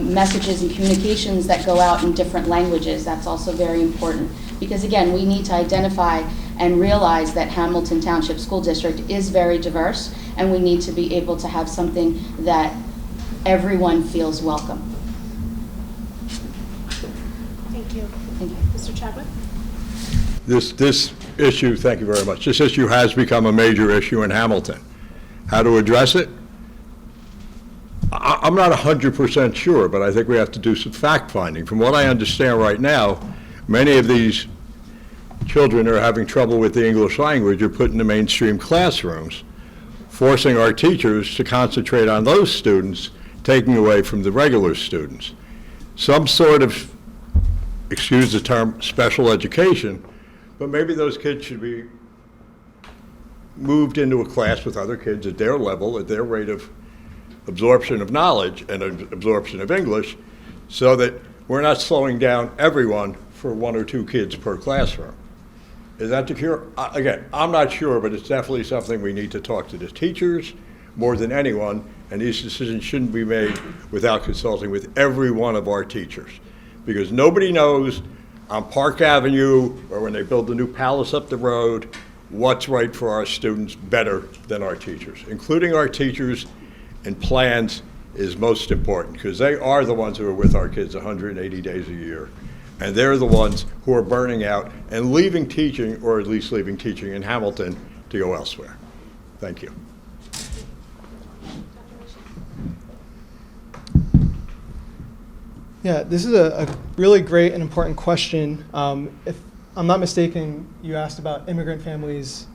messages and communications that go out in different languages. That's also very important because, again, we need to identify and realize that Hamilton Township School District is very diverse, and we need to be able to have something that everyone feels welcome. Thank you. Thank you. Mr. Chadwick? This issue, thank you very much, this issue has become a major issue in Hamilton. How to address it? I'm not 100% sure, but I think we have to do some fact-finding. From what I understand right now, many of these children who are having trouble with the English language are put in the mainstream classrooms, forcing our teachers to concentrate on those students, taking away from the regular students. Some sort of, excuse the term, special education, but maybe those kids should be moved into a class with other kids at their level, at their rate of absorption of knowledge and absorption of English, so that we're not slowing down everyone for 1 or 2 kids per classroom. Is that the cure? Again, I'm not sure, but it's definitely something we need to talk to the teachers more than anyone, and these decisions shouldn't be made without consulting with every one of our teachers. Because nobody knows on Park Avenue or when they build the new palace up the road what's right for our students better than our teachers. Including our teachers in plans is most important because they are the ones who are with our kids 180 days a year. And they're the ones who are burning out and leaving teaching, or at least leaving teaching in Hamilton to go elsewhere. Thank you. Yeah, this is a really great and important question. If I'm not mistaken, you asked about immigrant families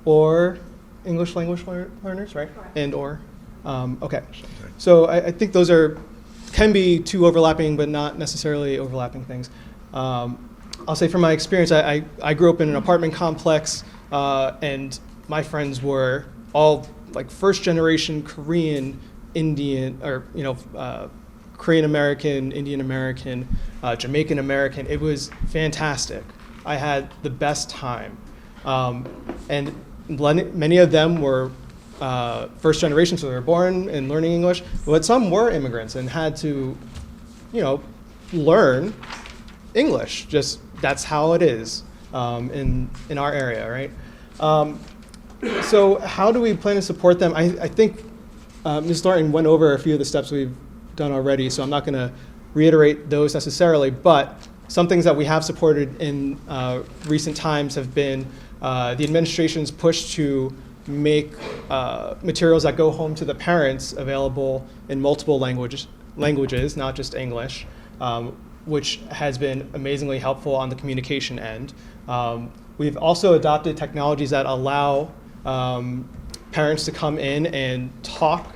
or English language learners, right? Correct. And or. Okay. So I think those can be two overlapping but not necessarily overlapping things. I'll say from my experience, I grew up in an apartment complex and my friends were all like first generation Korean, Indian, or Korean American, Indian American, Jamaican American. It was fantastic. I had the best time. And many of them were first generation, so they were born and learning English, but some were immigrants and had to, learn English. Just that's how it is in our area, right? So how do we plan to support them? I think Ms. Thornton went over a few of the steps we've done already, so I'm not going to reiterate those necessarily, but some things that we have supported in recent times have been the administration's push to make materials that go home to the parents available in multiple languages, not just English, which has been amazingly helpful on the communication end. We've also adopted technologies that allow parents to come in and talk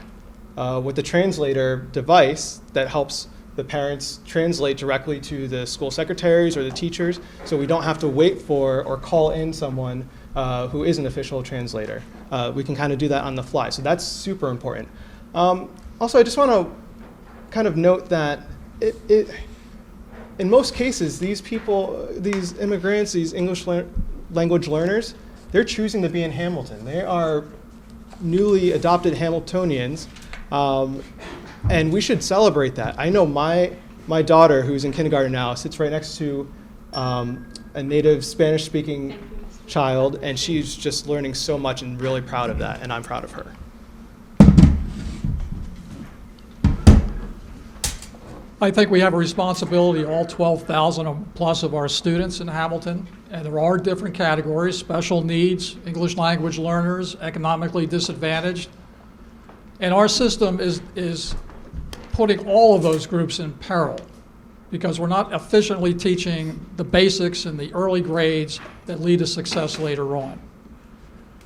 with the translator device that helps the parents translate directly to the school secretaries or the teachers, so we don't have to wait for or call in someone who is an official translator. We can kind of do that on the fly, so that's super important. Also, I just want to kind of note that in most cases, these people, these immigrants, these English language learners, they're choosing to be in Hamilton. They are newly adopted Hamiltonians, and we should celebrate that. I know my daughter, who's in kindergarten now, sits right next to a native Spanish-speaking child, and she's just learning so much and really proud of that, and I'm proud of her. I think we have a responsibility, all 12,000 plus of our students in Hamilton, and there are different categories: special needs, English language learners, economically disadvantaged. And our system is putting all of those groups in peril because we're not efficiently teaching the basics in the early grades that lead to success later on.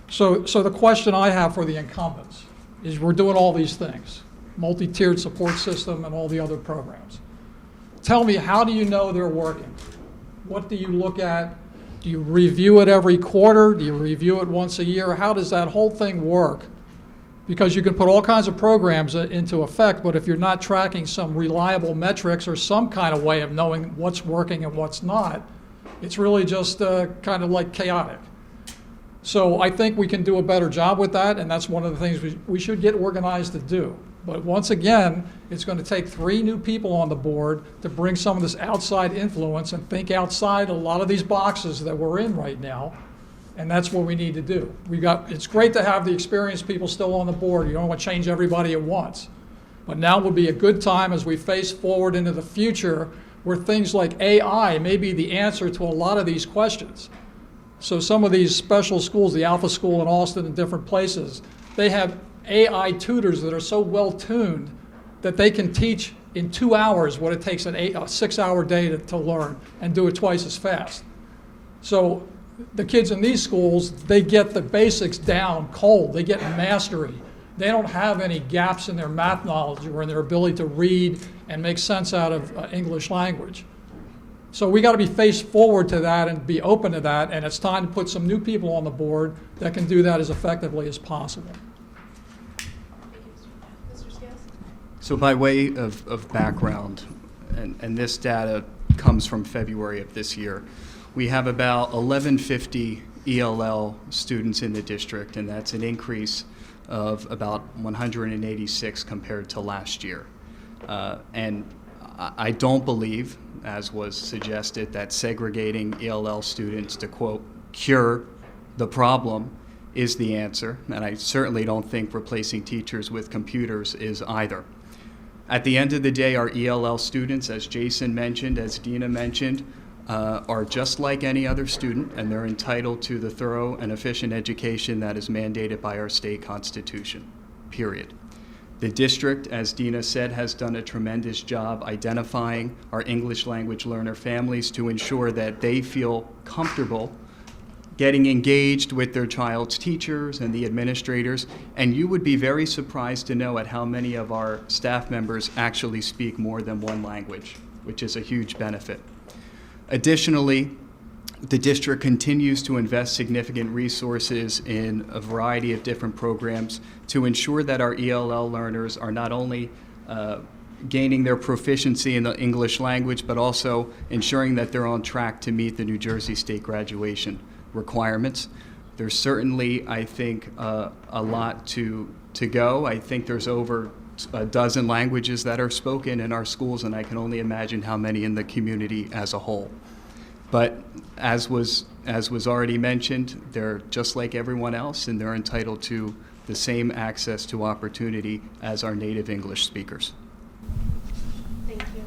So the question I have for the incumbents is, we're doing all these things, multi-tiered support system and all the other programs. Tell me, how do you know they're working? What do you look at? Do you review it every quarter? Do you review it once a year? How does that whole thing work? Because you can put all kinds of programs into effect, but if you're not tracking some reliable metrics or some kind of way of knowing what's working and what's not, it's really just kind of like chaotic. So I think we can do a better job with that, and that's one of the things we should get organized to do. But once again, it's going to take 3 new people on the board to bring some of this outside influence and think outside a lot of these boxes that we're in right now. And that's what we need to do. It's great to have the experienced people still on the board. You don't want to change everybody at once. But now would be a good time as we face forward into the future where things like AI may be the answer to a lot of these questions. So some of these special schools, the Alpha School in Austin and different places, they have AI tutors that are so well tuned that they can teach in 2 hours what it takes a 6-hour day to learn and do it twice as fast. So the kids in these schools, they get the basics down cold. They get mastery. They don't have any gaps in their math knowledge or in their ability to read and make sense out of English language. So we got to be faced forward to that and be open to that, and it's time to put some new people on the board that can do that as effectively as possible. So by way of background, and this data comes from February of this year, we have about 1,150 ELL students in the district, and that's an increase of about 186 compared to last year. And I don't believe, as was suggested, that segregating ELL students to, quote, cure the problem is the answer, and I certainly don't think replacing teachers with computers is either. At the end of the day, our ELL students, as Jason mentioned, as Dina mentioned, are just like any other student, and they're entitled to the thorough and efficient education that is mandated by our state constitution, period. The district, as Dina said, has done a tremendous job identifying our English language learner families to ensure that they feel comfortable getting engaged with their child's teachers and the administrators, and you would be very surprised to know at how many of our staff members actually speak more than one language, which is a huge benefit. Additionally, The district continues to invest significant resources in a variety of different programs to ensure that our ELL learners are not only gaining their proficiency in the English language, but also ensuring that they're on track to meet the New Jersey State graduation requirements. There's certainly, I think, a lot to go. I think there's over a dozen languages that are spoken in our schools, and I can only imagine how many in the community as a whole. But as was already mentioned, they're just like everyone else, and they're entitled to the same access to opportunity as our native English speakers. Thank you.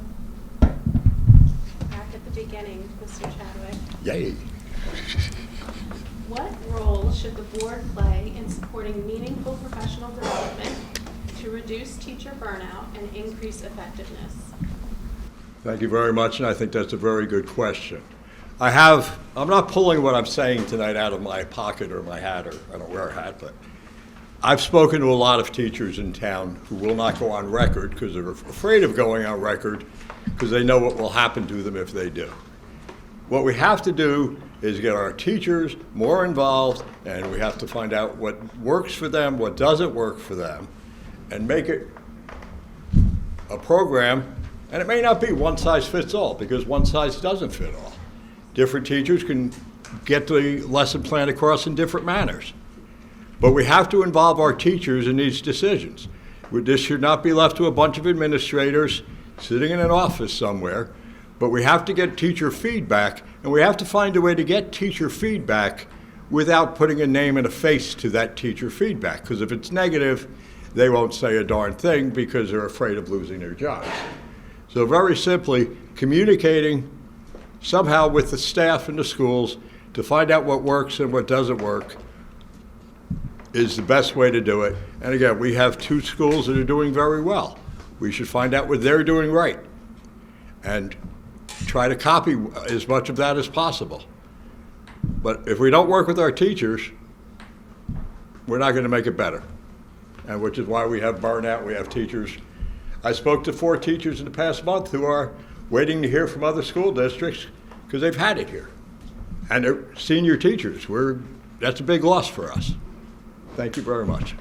Back at the beginning, Mr. Chadwick. Yay. What role should the board play in supporting meaningful professional development to reduce teacher burnout and increase effectiveness? Thank you very much, and I think that's a very good question. I'm not pulling what I'm saying tonight out of my pocket or my hat, or I don't wear a hat, but I've spoken to a lot of teachers in town who will not go on record because they're afraid of going on record because they know what will happen to them if they do. What we have to do is get our teachers more involved, and we have to find out what works for them, what doesn't work for them, and make it a program. And it may not be one size fits all, because one size doesn't fit all. Different teachers can get the lesson plan across in different manners. But we have to involve our teachers in these decisions. This should not be left to a bunch of administrators sitting in an office somewhere, but we have to get teacher feedback, and we have to find a way to get teacher feedback without putting a name and a face to that teacher feedback. Because if it's negative, they won't say a darn thing because they're afraid of losing their jobs. So very simply, communicating somehow with the staff in the schools to find out what works and what doesn't work is the best way to do it. And again, we have 2 schools that are doing very well. We should find out what they're doing right and try to copy as much of that as possible. But if we don't work with our teachers, we're not going to make it better. And which is why we have burnout, we have teachers. I spoke to 4 teachers in the past month who are waiting to hear from other school districts because they've had it here. And they're senior teachers. That's a big loss for us. Thank you very much.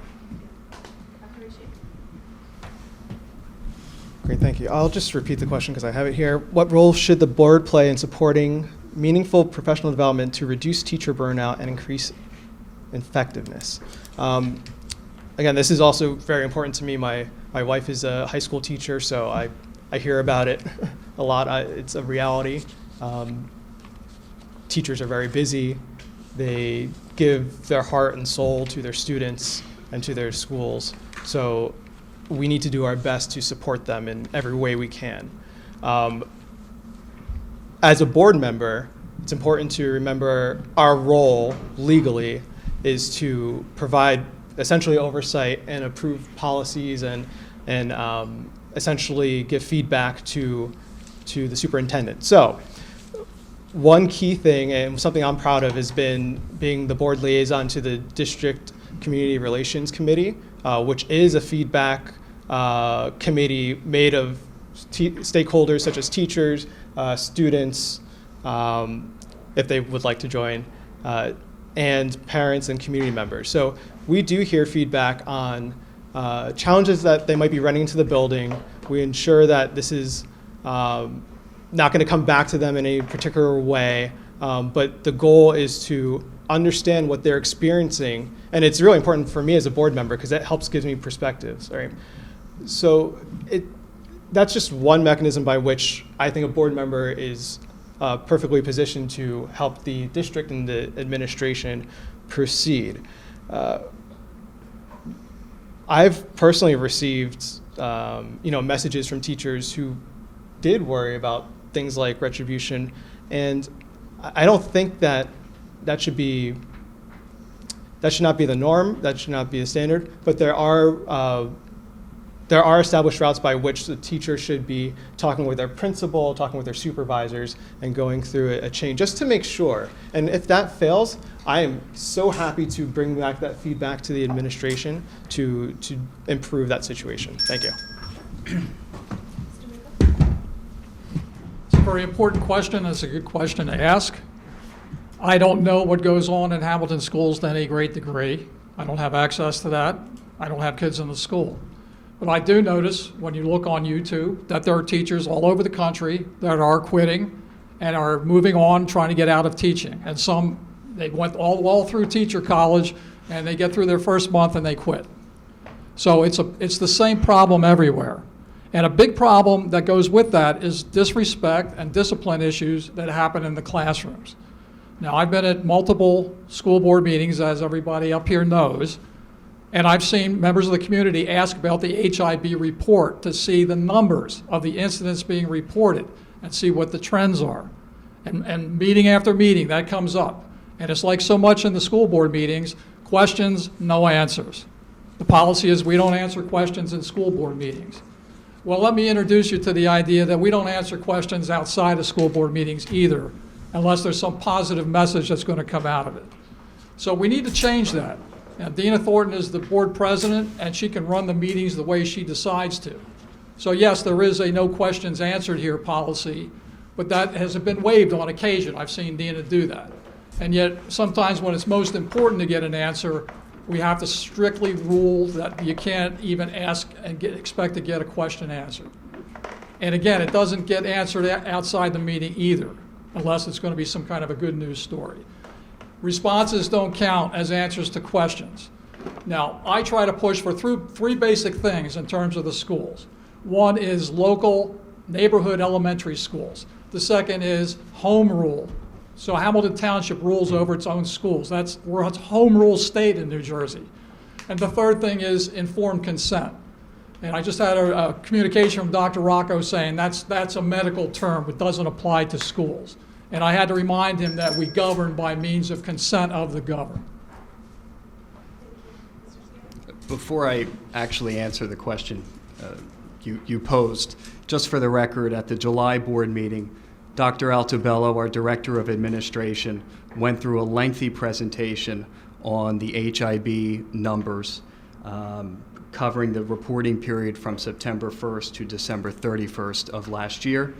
Great, thank you. I'll just repeat the question because I have it here. What role should the board play in supporting meaningful professional development to reduce teacher burnout and increase effectiveness? Again, this is also very important to me. My wife is a high school teacher, so I hear about it a lot. It's a reality. Teachers are very busy. They give their heart and soul to their students and to their schools. So we need to do our best to support them in every way we can. As a board member, it's important to remember our role legally is to provide essentially oversight and approve policies and essentially give feedback to the superintendent. So one key thing and something I'm proud of has been being the board liaison to the District Community Relations Committee, which is a feedback committee made of stakeholders such as teachers, students, if they would like to join, and parents and community members. So we do hear feedback on challenges that they might be running into the building. We ensure that this is not going to come back to them in a particular way, but the goal is to understand what they're experiencing. And it's really important for me as a board member because that helps give me perspectives, right? So that's just one mechanism by which I think a board member is perfectly positioned to help the district and the administration proceed. I've personally received messages from teachers who did worry about things like retribution, and I don't think that should not be the norm, that should not be the standard, but there are established routes by which the teacher should be talking with their principal, talking with their supervisors, and going through a chain just to make sure. And if that fails, I am so happy to bring back that feedback to the administration to improve that situation. Thank you. It's a very important question. It's a good question to ask. I don't know what goes on in Hamilton schools to any great degree. I don't have access to that. I don't have kids in the school. But I do notice when you look on YouTube that there are teachers all over the country that are quitting and are moving on, trying to get out of teaching. And some, they went all through teacher college and they get through their first month and they quit. So it's the same problem everywhere. And a big problem that goes with that is disrespect and discipline issues that happen in the classrooms. Now, I've been at multiple school board meetings, as everybody up here knows, and I've seen members of the community ask about the HIB report to see the numbers of the incidents being reported and see what the trends are. And meeting after meeting, that comes up. And it's like so much in the school board meetings, questions, no answers. The policy is we don't answer questions in school board meetings. Well, let me introduce you to the idea that we don't answer questions outside of school board meetings either, unless there's some positive message that's going to come out of it. So we need to change that. And Dina Thornton is the board president, and she can run the meetings the way she decides to. So yes, there is a no questions answered here policy, but that has been waived on occasion. I've seen Dina do that. And yet, sometimes when it's most important to get an answer, we have to strictly rule that you can't even ask and expect to get a question answered. And again, it doesn't get answered outside the meeting either, unless it's going to be some kind of a good news story. Responses don't count as answers to questions. Now, I try to push for three basic things in terms of the schools. One is local neighborhood elementary schools. The second is home rule. So Hamilton Township rules over its own schools. We're a home rule state in New Jersey. And the third thing is informed consent. And I just had a communication from Dr. Rocco saying that's a medical term. It doesn't apply to schools. And I had to remind him that we govern by means of consent of the governed. Before I actually answer the question you posed, just for the record, at the July board meeting, Dr. Altobello, our Director of Administration, went through a lengthy presentation on the HIB numbers, covering the reporting period from September 1st to December 31st of last year.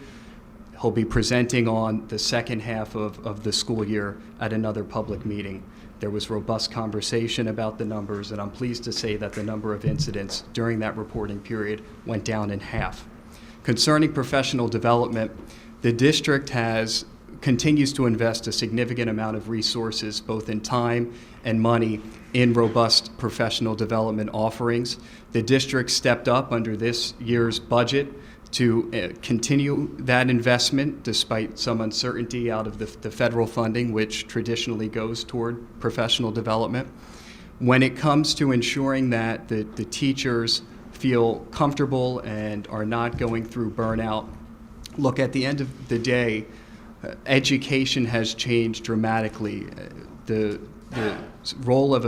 He'll be presenting on the second half of the school year at another public meeting. There was robust conversation about the numbers, and I'm pleased to say that the number of incidents during that reporting period went down in half. Concerning professional development, the district continues to invest a significant amount of resources, both in time and money, in robust professional development offerings. The district stepped up under this year's budget to continue that investment despite some uncertainty out of the federal funding, which traditionally goes toward professional development. When it comes to ensuring that the teachers feel comfortable and are not going through burnout, look, at the end of the day, education has changed dramatically. The role of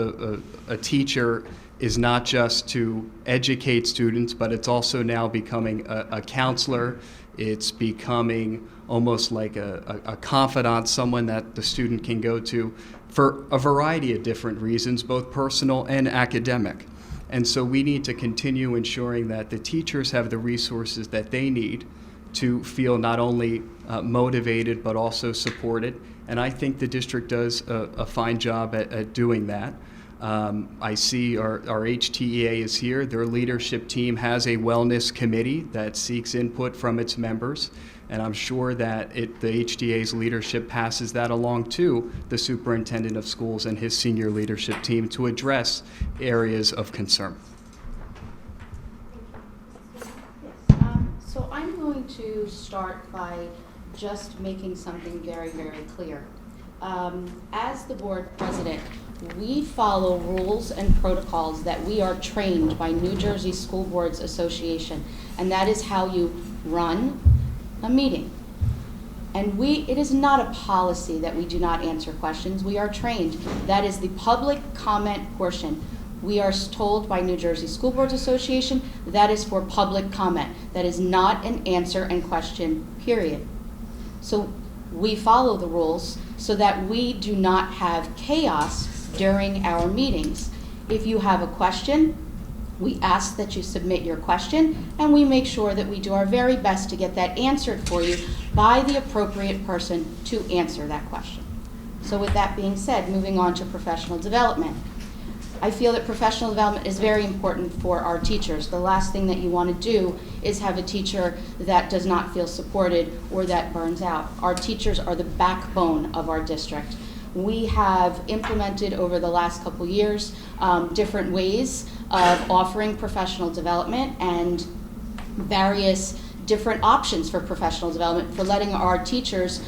a teacher is not just to educate students, but it's also now becoming a counselor. It's becoming almost like a confidant, someone that the student can go to for a variety of different reasons, both personal and academic. And so we need to continue ensuring that the teachers have the resources that they need to feel not only motivated but also supported. And I think the district does a fine job at doing that. I see our HTEA is here. Their leadership team has a wellness committee that seeks input from its members, and I'm sure that the HTEA's leadership passes that along to the superintendent of schools and his senior leadership team to address areas of concern. So I'm going to start by just making something very, very clear. As the board president, we follow rules and protocols that we are trained by New Jersey School Boards Association, and that is how you run a meeting. And it is not a policy that we do not answer questions. We are trained. That is the public comment portion. We are told by New Jersey School Boards Association that is for public comment. That is not an answer and question, period. So we follow the rules so that we do not have chaos during our meetings. If you have a question, we ask that you submit your question, and we make sure that we do our very best to get that answered for you by the appropriate person to answer that question. So with that being said, moving on to professional development. I feel that professional development is very important for our teachers. The last thing that you want to do is have a teacher that does not feel supported or that burns out. Our teachers are the backbone of our district. We have implemented over the last couple years different ways of offering professional development and various different options for professional development, for letting our teachers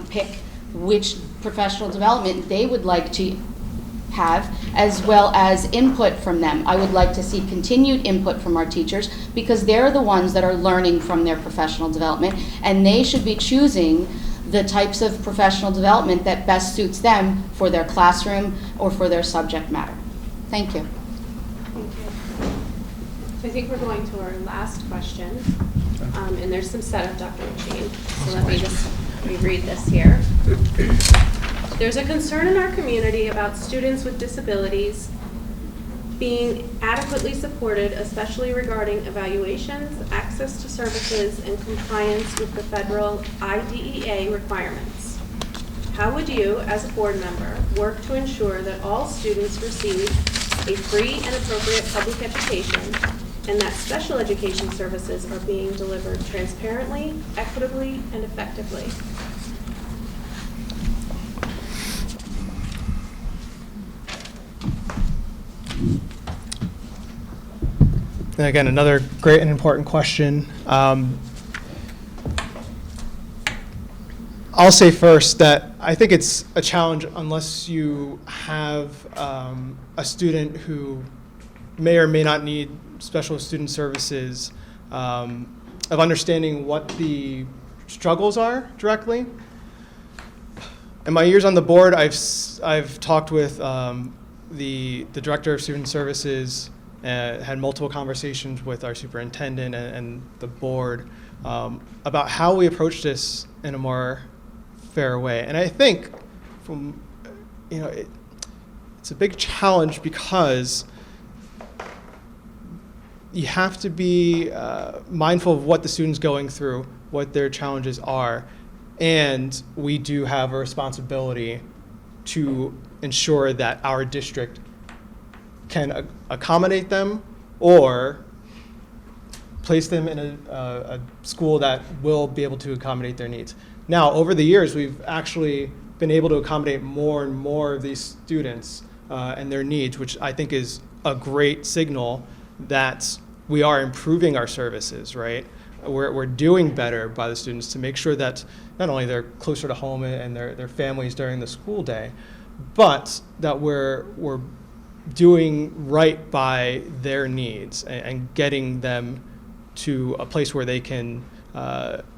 pick which professional development they would like to have, as well as input from them. I would like to see continued input from our teachers because they're the ones that are learning from their professional development, and they should be choosing the types of professional development that best suits them for their classroom or for their subject matter. Thank you. Thank you. So I think we're going to our last question, and there's some setup, Dr. McSheene. So let me just reread this here. There's a concern in our community about students with disabilities being adequately supported, especially regarding evaluations, access to services, and compliance with the federal IDEA requirements. How would you, as a board member, work to ensure that all students receive a free and appropriate public education and that special education services are being delivered transparently, equitably, and effectively? And again, another great and important question. I'll say first that I think it's a challenge unless you have a student who may or may not need special student services, of understanding what the struggles are directly. In my years on the board, I've talked with the director of student services, had multiple conversations with our superintendent and the board about how we approach this in a more fair way. And I think it's a big challenge because you have to be mindful of what the student's going through, what their challenges are, and we do have a responsibility to ensure that our district can accommodate them or place them in a school that will be able to accommodate their needs. Now, over the years, we've actually been able to accommodate more and more of these students and their needs, which I think is a great signal that we are improving our services, right? We're doing better by the students to make sure that not only they're closer to home and their families during the school day, but that we're doing right by their needs and getting them to a place where they can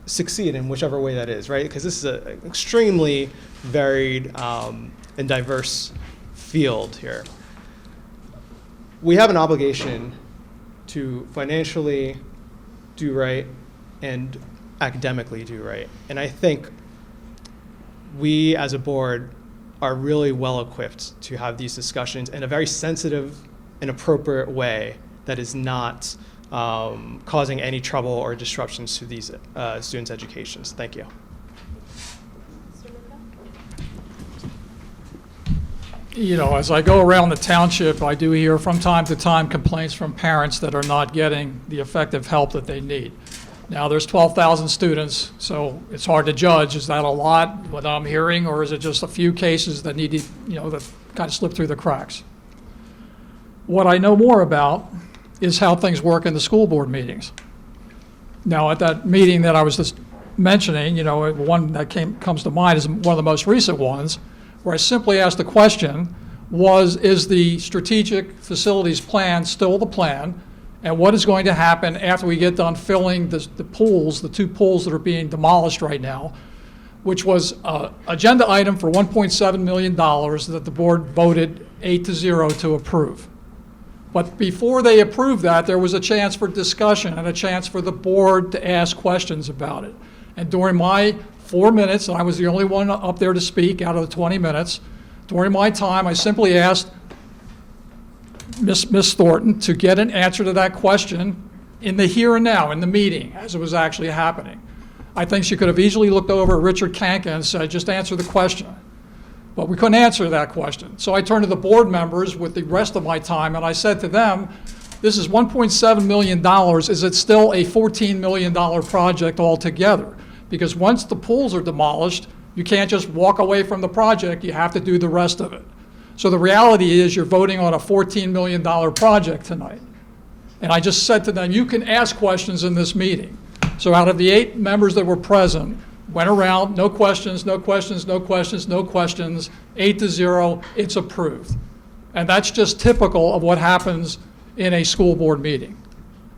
succeed in whichever way that is, right? Because this is an extremely varied and diverse field here. We have an obligation to financially do right and academically do right. And I think we as a board are really well equipped to have these discussions in a very sensitive and appropriate way that is not causing any trouble or disruptions to these students' educations. Thank you. You know, as I go around the township, I do hear from time to time complaints from parents that are not getting the effective help that they need. Now, there's 12,000 students, so it's hard to judge. Is that a lot, what I'm hearing, or is it just a few cases that need to, that kind of slip through the cracks? What I know more about is how things work in the school board meetings. Now, at that meeting that I was just mentioning, one that comes to mind is one of the most recent ones, where I simply asked the question, is the strategic facilities plan still the plan? And what is going to happen after we get done filling the pools, the 2 pools that are being demolished right now, which was an agenda item for $1.7 million that the board voted 8-0 to approve. But before they approved that, there was a chance for discussion and a chance for the board to ask questions about it. And during my 4 minutes, and I was the only one up there to speak out of the 20 minutes, during my time, I simply asked Ms. Thornton to get an answer to that question in the here and now, in the meeting, as it was actually happening. I think she could have easily looked over at Richard Kanka and said, just answer the question. But we couldn't answer that question. So I turned to the board members with the rest of my time, and I said to them, this is $1.7 million. Is it still a $14 million project altogether? Because once the pools are demolished, you can't just walk away from the project. You have to do the rest of it. So the reality is you're voting on a $14 million project tonight. And I just said to them, you can ask questions in this meeting. So out of the 8 members that were present, went around, no questions, no questions, no questions, no questions, 8-0, it's approved. And that's just typical of what happens in a school board meeting.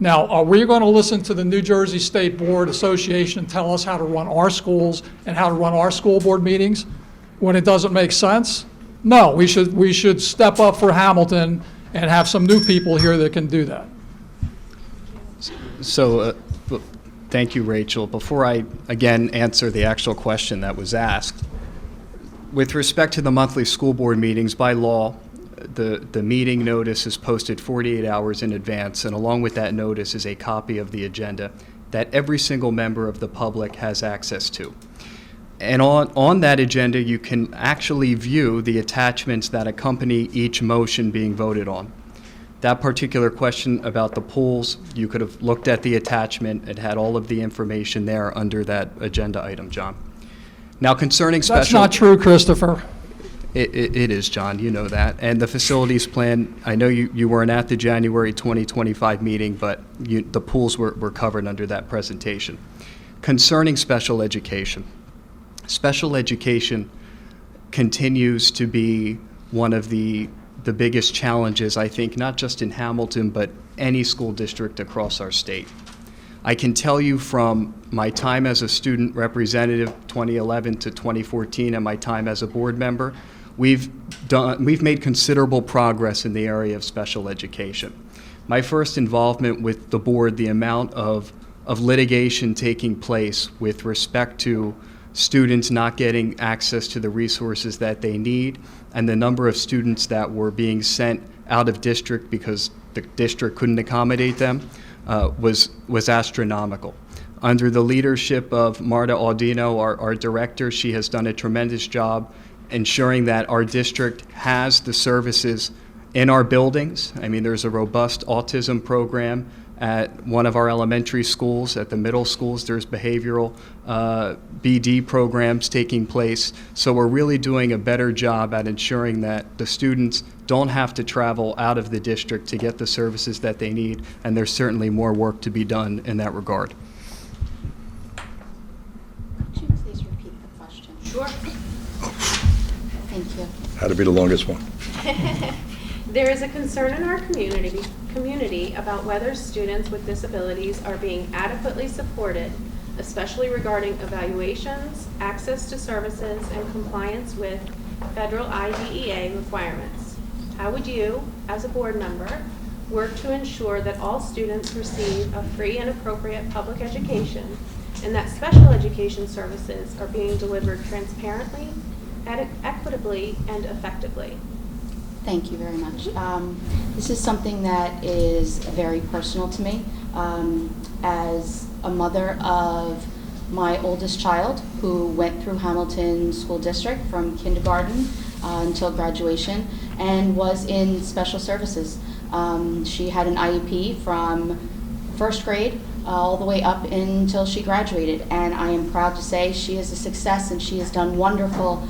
Now, are we going to listen to the New Jersey State Board Association tell us how to run our schools and how to run our school board meetings when it doesn't make sense? No, we should step up for Hamilton and have some new people here that can do that. So, thank you, Rachel. Before I, again, answer the actual question that was asked, with respect to the monthly school board meetings, by law, the meeting notice is posted 48 hours in advance, and along with that notice is a copy of the agenda that every single member of the public has access to. And on that agenda, you can actually view the attachments that accompany each motion being voted on. That particular question about the pools, you could have looked at the attachment. It had all of the information there under that agenda item, John. Now, concerning special... That's not true, Christopher. It is, John, you know that. And the facilities plan, I know you weren't at the January 2025 meeting, but the pools were covered under that presentation. Concerning special education continues to be one of the biggest challenges, I think, not just in Hamilton, but any school district across our state. I can tell you from my time as a student representative, 2011 to 2014, and my time as a board member, we've made considerable progress in the area of special education. My first involvement with the board, the amount of litigation taking place with respect to students not getting access to the resources that they need, and the number of students that were being sent out of district because the district couldn't accommodate them, was astronomical. Under the leadership of Marta Audino, our director, she has done a tremendous job ensuring that our district has the services in our buildings. I mean, there's a robust autism program at one of our elementary schools. At the middle schools, there's behavioral BD programs taking place. So we're really doing a better job at ensuring that the students don't have to travel out of the district to get the services that they need, and there's certainly more work to be done in that regard. Could you please repeat the question? Sure. Thank you. Had to be the longest one. There is a concern in our community about whether students with disabilities are being adequately supported, especially regarding evaluations, access to services, and compliance with federal IDEA requirements. How would you, as a board member, work to ensure that all students receive a free and appropriate public education, and that special education services are being delivered transparently, equitably, and effectively? Thank you very much. This is something that is very personal to me. As a mother of my oldest child who went through Hamilton School District from kindergarten until graduation and was in special services. She had an IEP from first grade all the way up until she graduated, and I am proud to say she is a success and she has done wonderful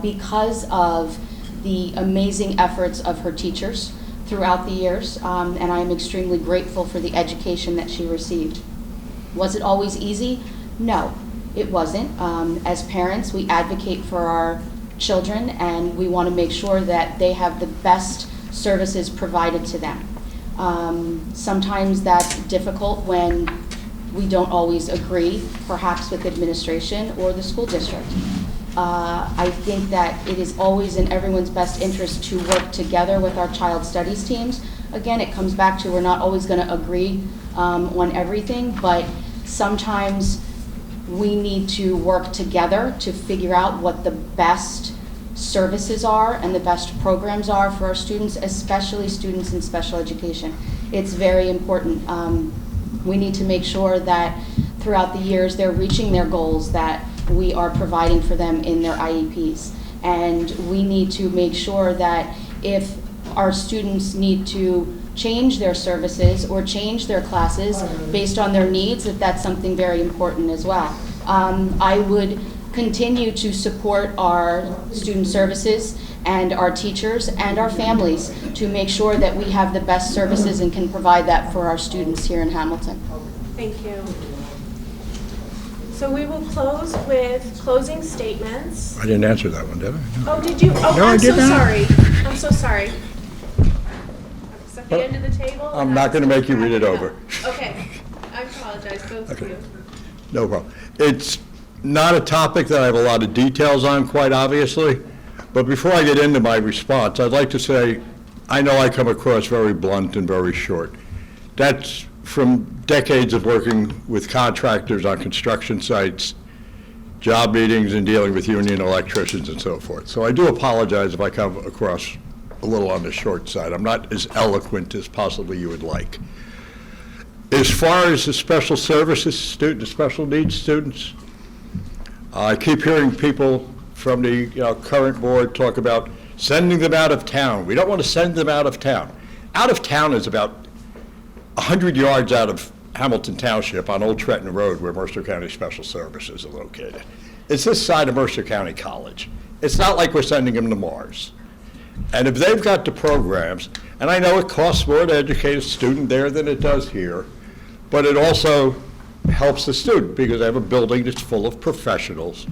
because of the amazing efforts of her teachers throughout the years, and I am extremely grateful for the education that she received. Was it always easy? No, it wasn't. As parents, we advocate for our children, and we want to make sure that they have the best services provided to them. Sometimes that's difficult when we don't always agree, perhaps with administration or the school district. I think that it is always in everyone's best interest to work together with our child studies teams. Again, it comes back to we're not always going to agree on everything, but sometimes we need to work together to figure out what the best services are and the best programs are for our students, especially students in special education. It's very important. We need to make sure that throughout the years they're reaching their goals that we are providing for them in their IEPs. And we need to make sure that if our students need to change their services or change their classes based on their needs, that's something very important as well. I would continue to support our student services and our teachers and our families to make sure that we have the best services and can provide that for our students here in Hamilton. Thank you. So we will close with closing statements. I didn't answer that one, did I? Oh, did you? Oh, No, I I'm did so not. sorry. I'm so sorry. It's at the end of the table. I'm and not I going to was make you read it wrapping over. up. Okay. I apologize, both of you. No problem. It's not a topic that I have a lot of details on, quite obviously. But before I get into my response, I'd like to say, I know I come across very blunt and very short. That's from decades of working with contractors on construction sites, job meetings, and dealing with union electricians and so forth. So I do apologize if I come across a little on the short side. I'm not as eloquent as possibly you would like. As far as the special services students, special needs students, I keep hearing people from the current board talk about sending them out of town. We don't want to send them out of town. Out of town is about 100 yards out of Hamilton Township on Old Trenton Road where Mercer County Special Services are located. It's this side of Mercer County College. It's not like we're sending them to Mars. And if they've got the programs, and I know it costs more to educate a student there than it does here, but it also helps the student because they have a building that's full of professionals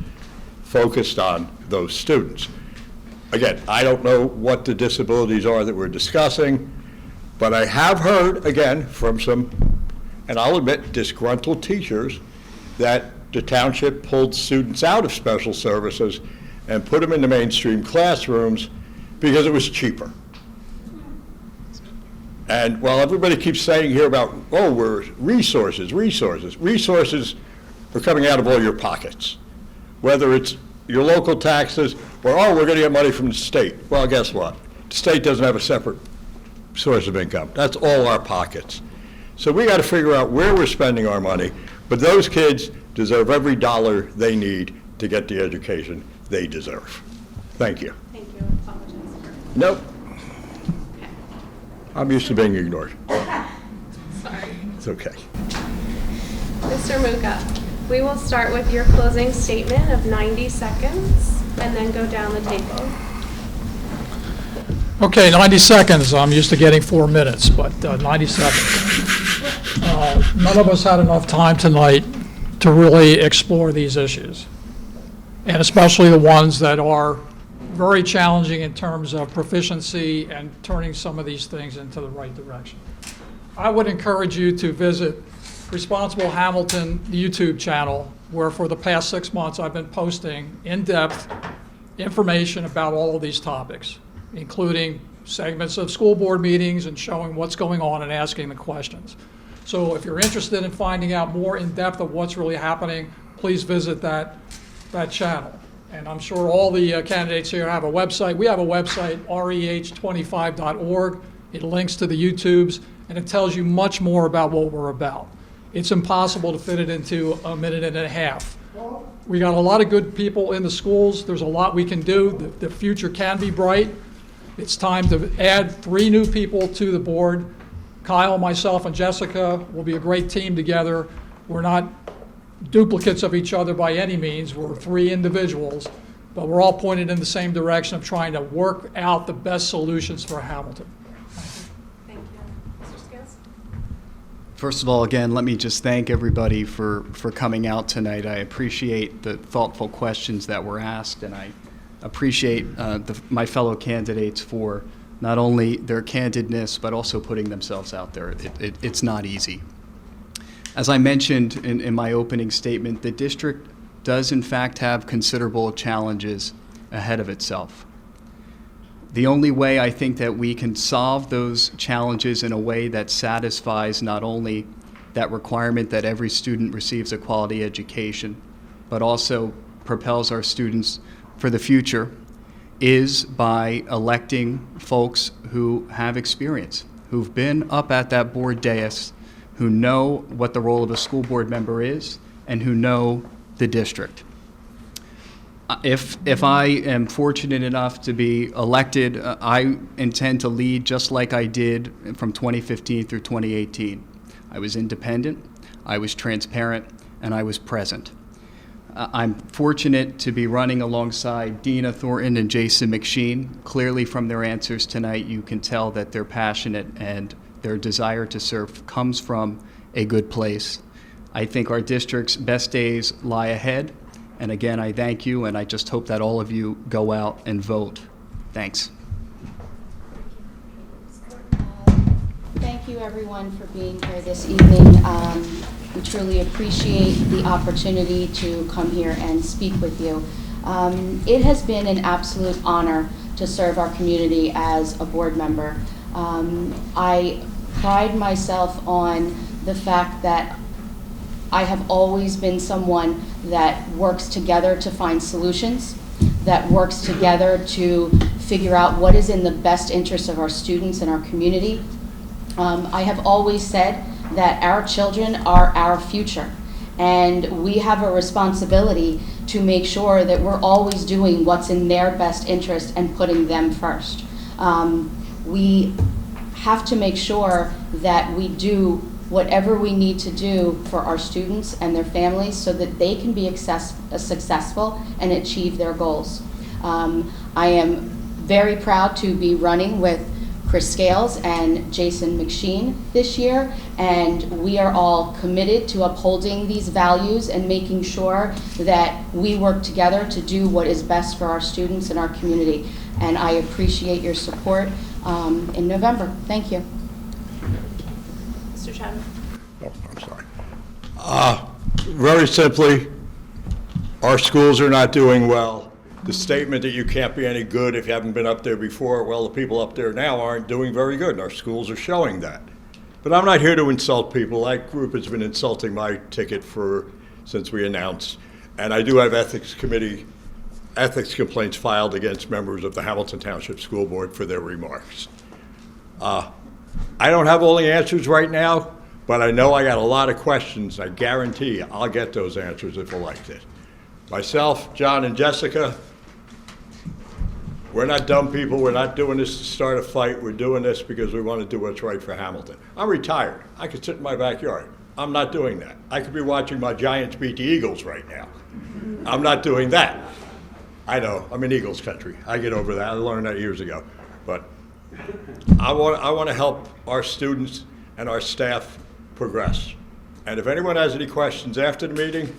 focused on those students. Again, I don't know what the disabilities are that we're discussing, but I have heard, again, from some, and I'll admit, disgruntled teachers, that the township pulled students out of special services and put them in the mainstream classrooms because it was cheaper. And while everybody keeps saying here about, oh, we're resources are coming out of all your pockets, whether it's your local taxes or, oh, we're going to get money from the state. Well, guess what? The state doesn't have a separate source of income. That's all our pockets. So we got to figure out where we're spending our money, but those kids deserve every dollar they need to get the education they deserve. Thank you. Thank you. I apologize. Nope. I'm used to being ignored. Sorry. It's okay. Mr. Muka, we will start with your closing statement of 90 seconds and then go down the table. Okay, 90 seconds. I'm used to getting 4 minutes, but 90 seconds. None of us had enough time tonight to really explore these issues, and especially the ones that are very challenging in terms of proficiency and turning some of these things into the right direction. I would encourage you to visit Responsible Hamilton YouTube channel, where for the past 6 months I've been posting in-depth information about all of these topics, including segments of school board meetings and showing what's going on and asking the questions. So if you're interested in finding out more in depth of what's really happening, please visit that channel. And I'm sure all the candidates here have a website. We have a website, reh25.org. It links to the YouTubes, and it tells you much more about what we're about. It's impossible to fit it into a minute and a half. We got a lot of good people in the schools. There's a lot we can do. The future can be bright. It's time to add 3 new people to the board. Kyle, myself, and Jessica will be a great team together. We're not duplicates of each other by any means. We're 3 individuals, but we're all pointed in the same direction of trying to work out the best solutions for Hamilton. Thank you. Mr. Scales? First of all, again, let me just thank everybody for coming out tonight. I appreciate the thoughtful questions that were asked, and I appreciate my fellow candidates for not only their candidness, but also putting themselves out there. It's not easy. As I mentioned in my opening statement, the district does in fact have considerable challenges ahead of itself. The only way I think that we can solve those challenges in a way that satisfies not only that requirement that every student receives a quality education, but also propels our students for the future is by electing folks who have experience, who've been up at that board dais, who know what the role of a school board member is, and who know the district. If I am fortunate enough to be elected, I intend to lead just like I did from 2015 through 2018. I was independent, I was transparent, and I was present. I'm fortunate to be running alongside Dina Thornton and Jason McSheene. Clearly from their answers tonight, you can tell that they're passionate and their desire to serve comes from a good place. I think our district's best days lie ahead. And again, I thank you, and I just hope that all of you go out and vote. Thanks. Thank you, everyone, for being here this evening. We truly appreciate the opportunity to come here and speak with you. It has been an absolute honor to serve our community as a board member. I pride myself on the fact that I have always been someone that works together to find solutions, that works together to figure out what is in the best interest of our students and our community. I have always said that our children are our future, and we have a responsibility to make sure that we're always doing what's in their best interest and putting them first. We have to make sure that we do whatever we need to do for our students and their families so that they can be successful and achieve their goals. I am very proud to be running with Chris Scales and Jason McSheene this year, and we are all committed to upholding these values and making sure that we work together to do what is best for our students and our community. And I appreciate your support in November. Thank you. Mr. Chadwick. Oh, I'm sorry. Very simply, our schools are not doing well. The statement that you can't be any good if you haven't been up there before, well, the people up there now aren't doing very good, and our schools are showing that. But I'm not here to insult people. That group has been insulting my ticket since we announced. And I do have ethics complaints filed against members of the Hamilton Township School Board for their remarks. I don't have all the answers right now, but I know I got a lot of questions. I guarantee you I'll get those answers if elected. Myself, John, and Jessica, we're not dumb people. We're not doing this to start a fight. We're doing this because we want to do what's right for Hamilton. I'm retired. I could sit in my backyard. I'm not doing that. I could be watching my Giants beat the Eagles right now. I'm not doing that. I know, I'm in Eagles country. I get over that. I learned that years ago. But I want to help our students and our staff progress. And if anyone has any questions after the meeting,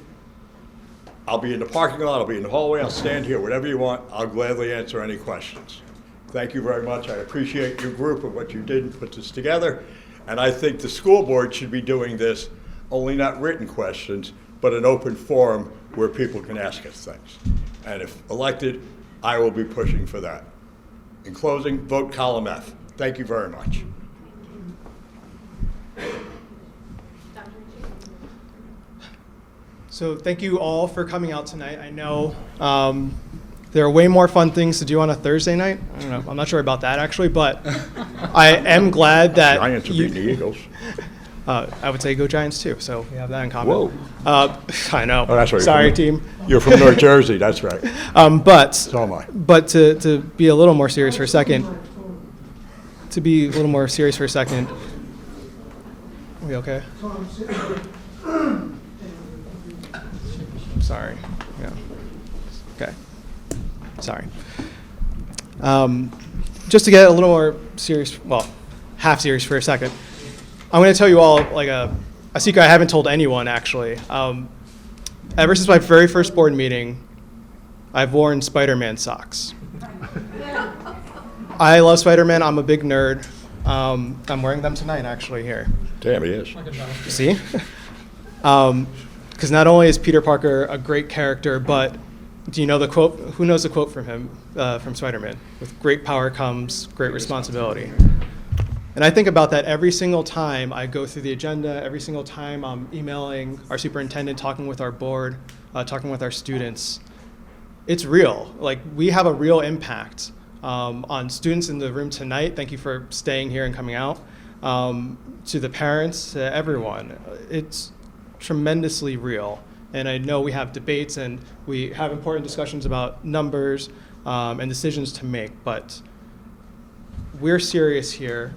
I'll be in the parking lot, I'll be in the hallway, I'll stand here, whatever you want, I'll gladly answer any questions. Thank you very much. I appreciate your group and what you did and put this together. And I think the school board should be doing this, only not written questions, but an open forum where people can ask us things. And if elected, I will be pushing for that. In closing, vote column F. Thank you very much. So thank you all for coming out tonight. I know there are way more fun things to do on a Thursday night. I don't know. I'm not sure about that actually, but I am glad that Giants are beating the Eagles. I would say go Giants too. So we have that in common. Whoa. I know. Oh, that's right. Sorry, team. You're from North Jersey, that's right. But So am I. But to be a little more serious for a second. Are we okay? Sorry. Yeah. Okay. Sorry. Just to get a little more serious, well, half serious for a second, I'm going to tell you all like a secret I haven't told anyone actually. Ever since my very first board meeting, I've worn Spider-Man socks. I love Spider-Man. I'm a big nerd. I'm wearing them tonight actually here. Damn, he is. See? Because not only is Peter Parker a great character, but do you know the quote? Who knows the quote from him, from Spider-Man? With great power comes great responsibility. And I think about that every single time I go through the agenda, every single time I'm emailing our superintendent, talking with our board, talking with our students. It's real. Like, we have a real impact on students in the room tonight. Thank you for staying here and coming out. To the parents, to everyone. It's tremendously real. And I know we have debates and we have important discussions about numbers and decisions to make, but we're serious here.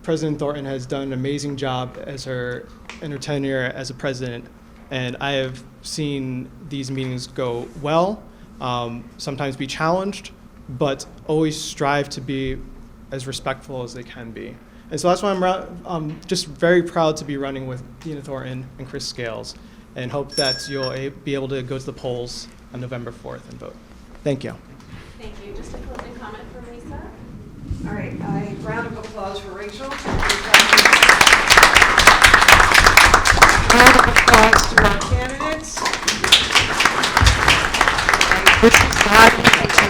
President Thornton has done an amazing job in her tenure as a president, and I have seen these meetings go well, sometimes be challenged, but always strive to be as respectful as they can be. And so that's why I'm just very proud to be running with Dina Thornton and Chris Scales, and hope that you'll be able to go to the polls on November 4th and vote. Thank you. Thank you. Just a closing comment from Lisa. All right, a round of applause for Rachel. Round of applause to our candidates. This is not easy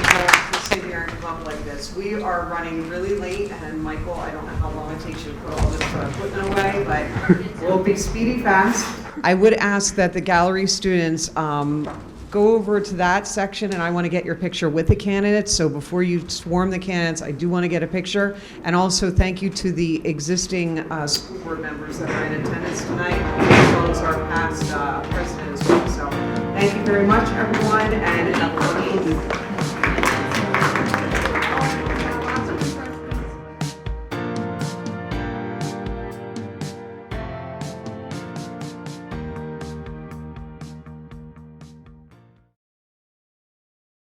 to sit here and come up like this. We are running really late, and Michael, I don't know how long it takes you to put all this equipment away, but we'll be speedy fast. I would ask that the gallery students go over to that section, and I want to get your picture with the candidates. So before you swarm the candidates, I do want to get a picture. And also thank you to the existing school board members that are in attendance tonight, as well as our past president as well. So thank you very much, everyone, and have a wonderful evening.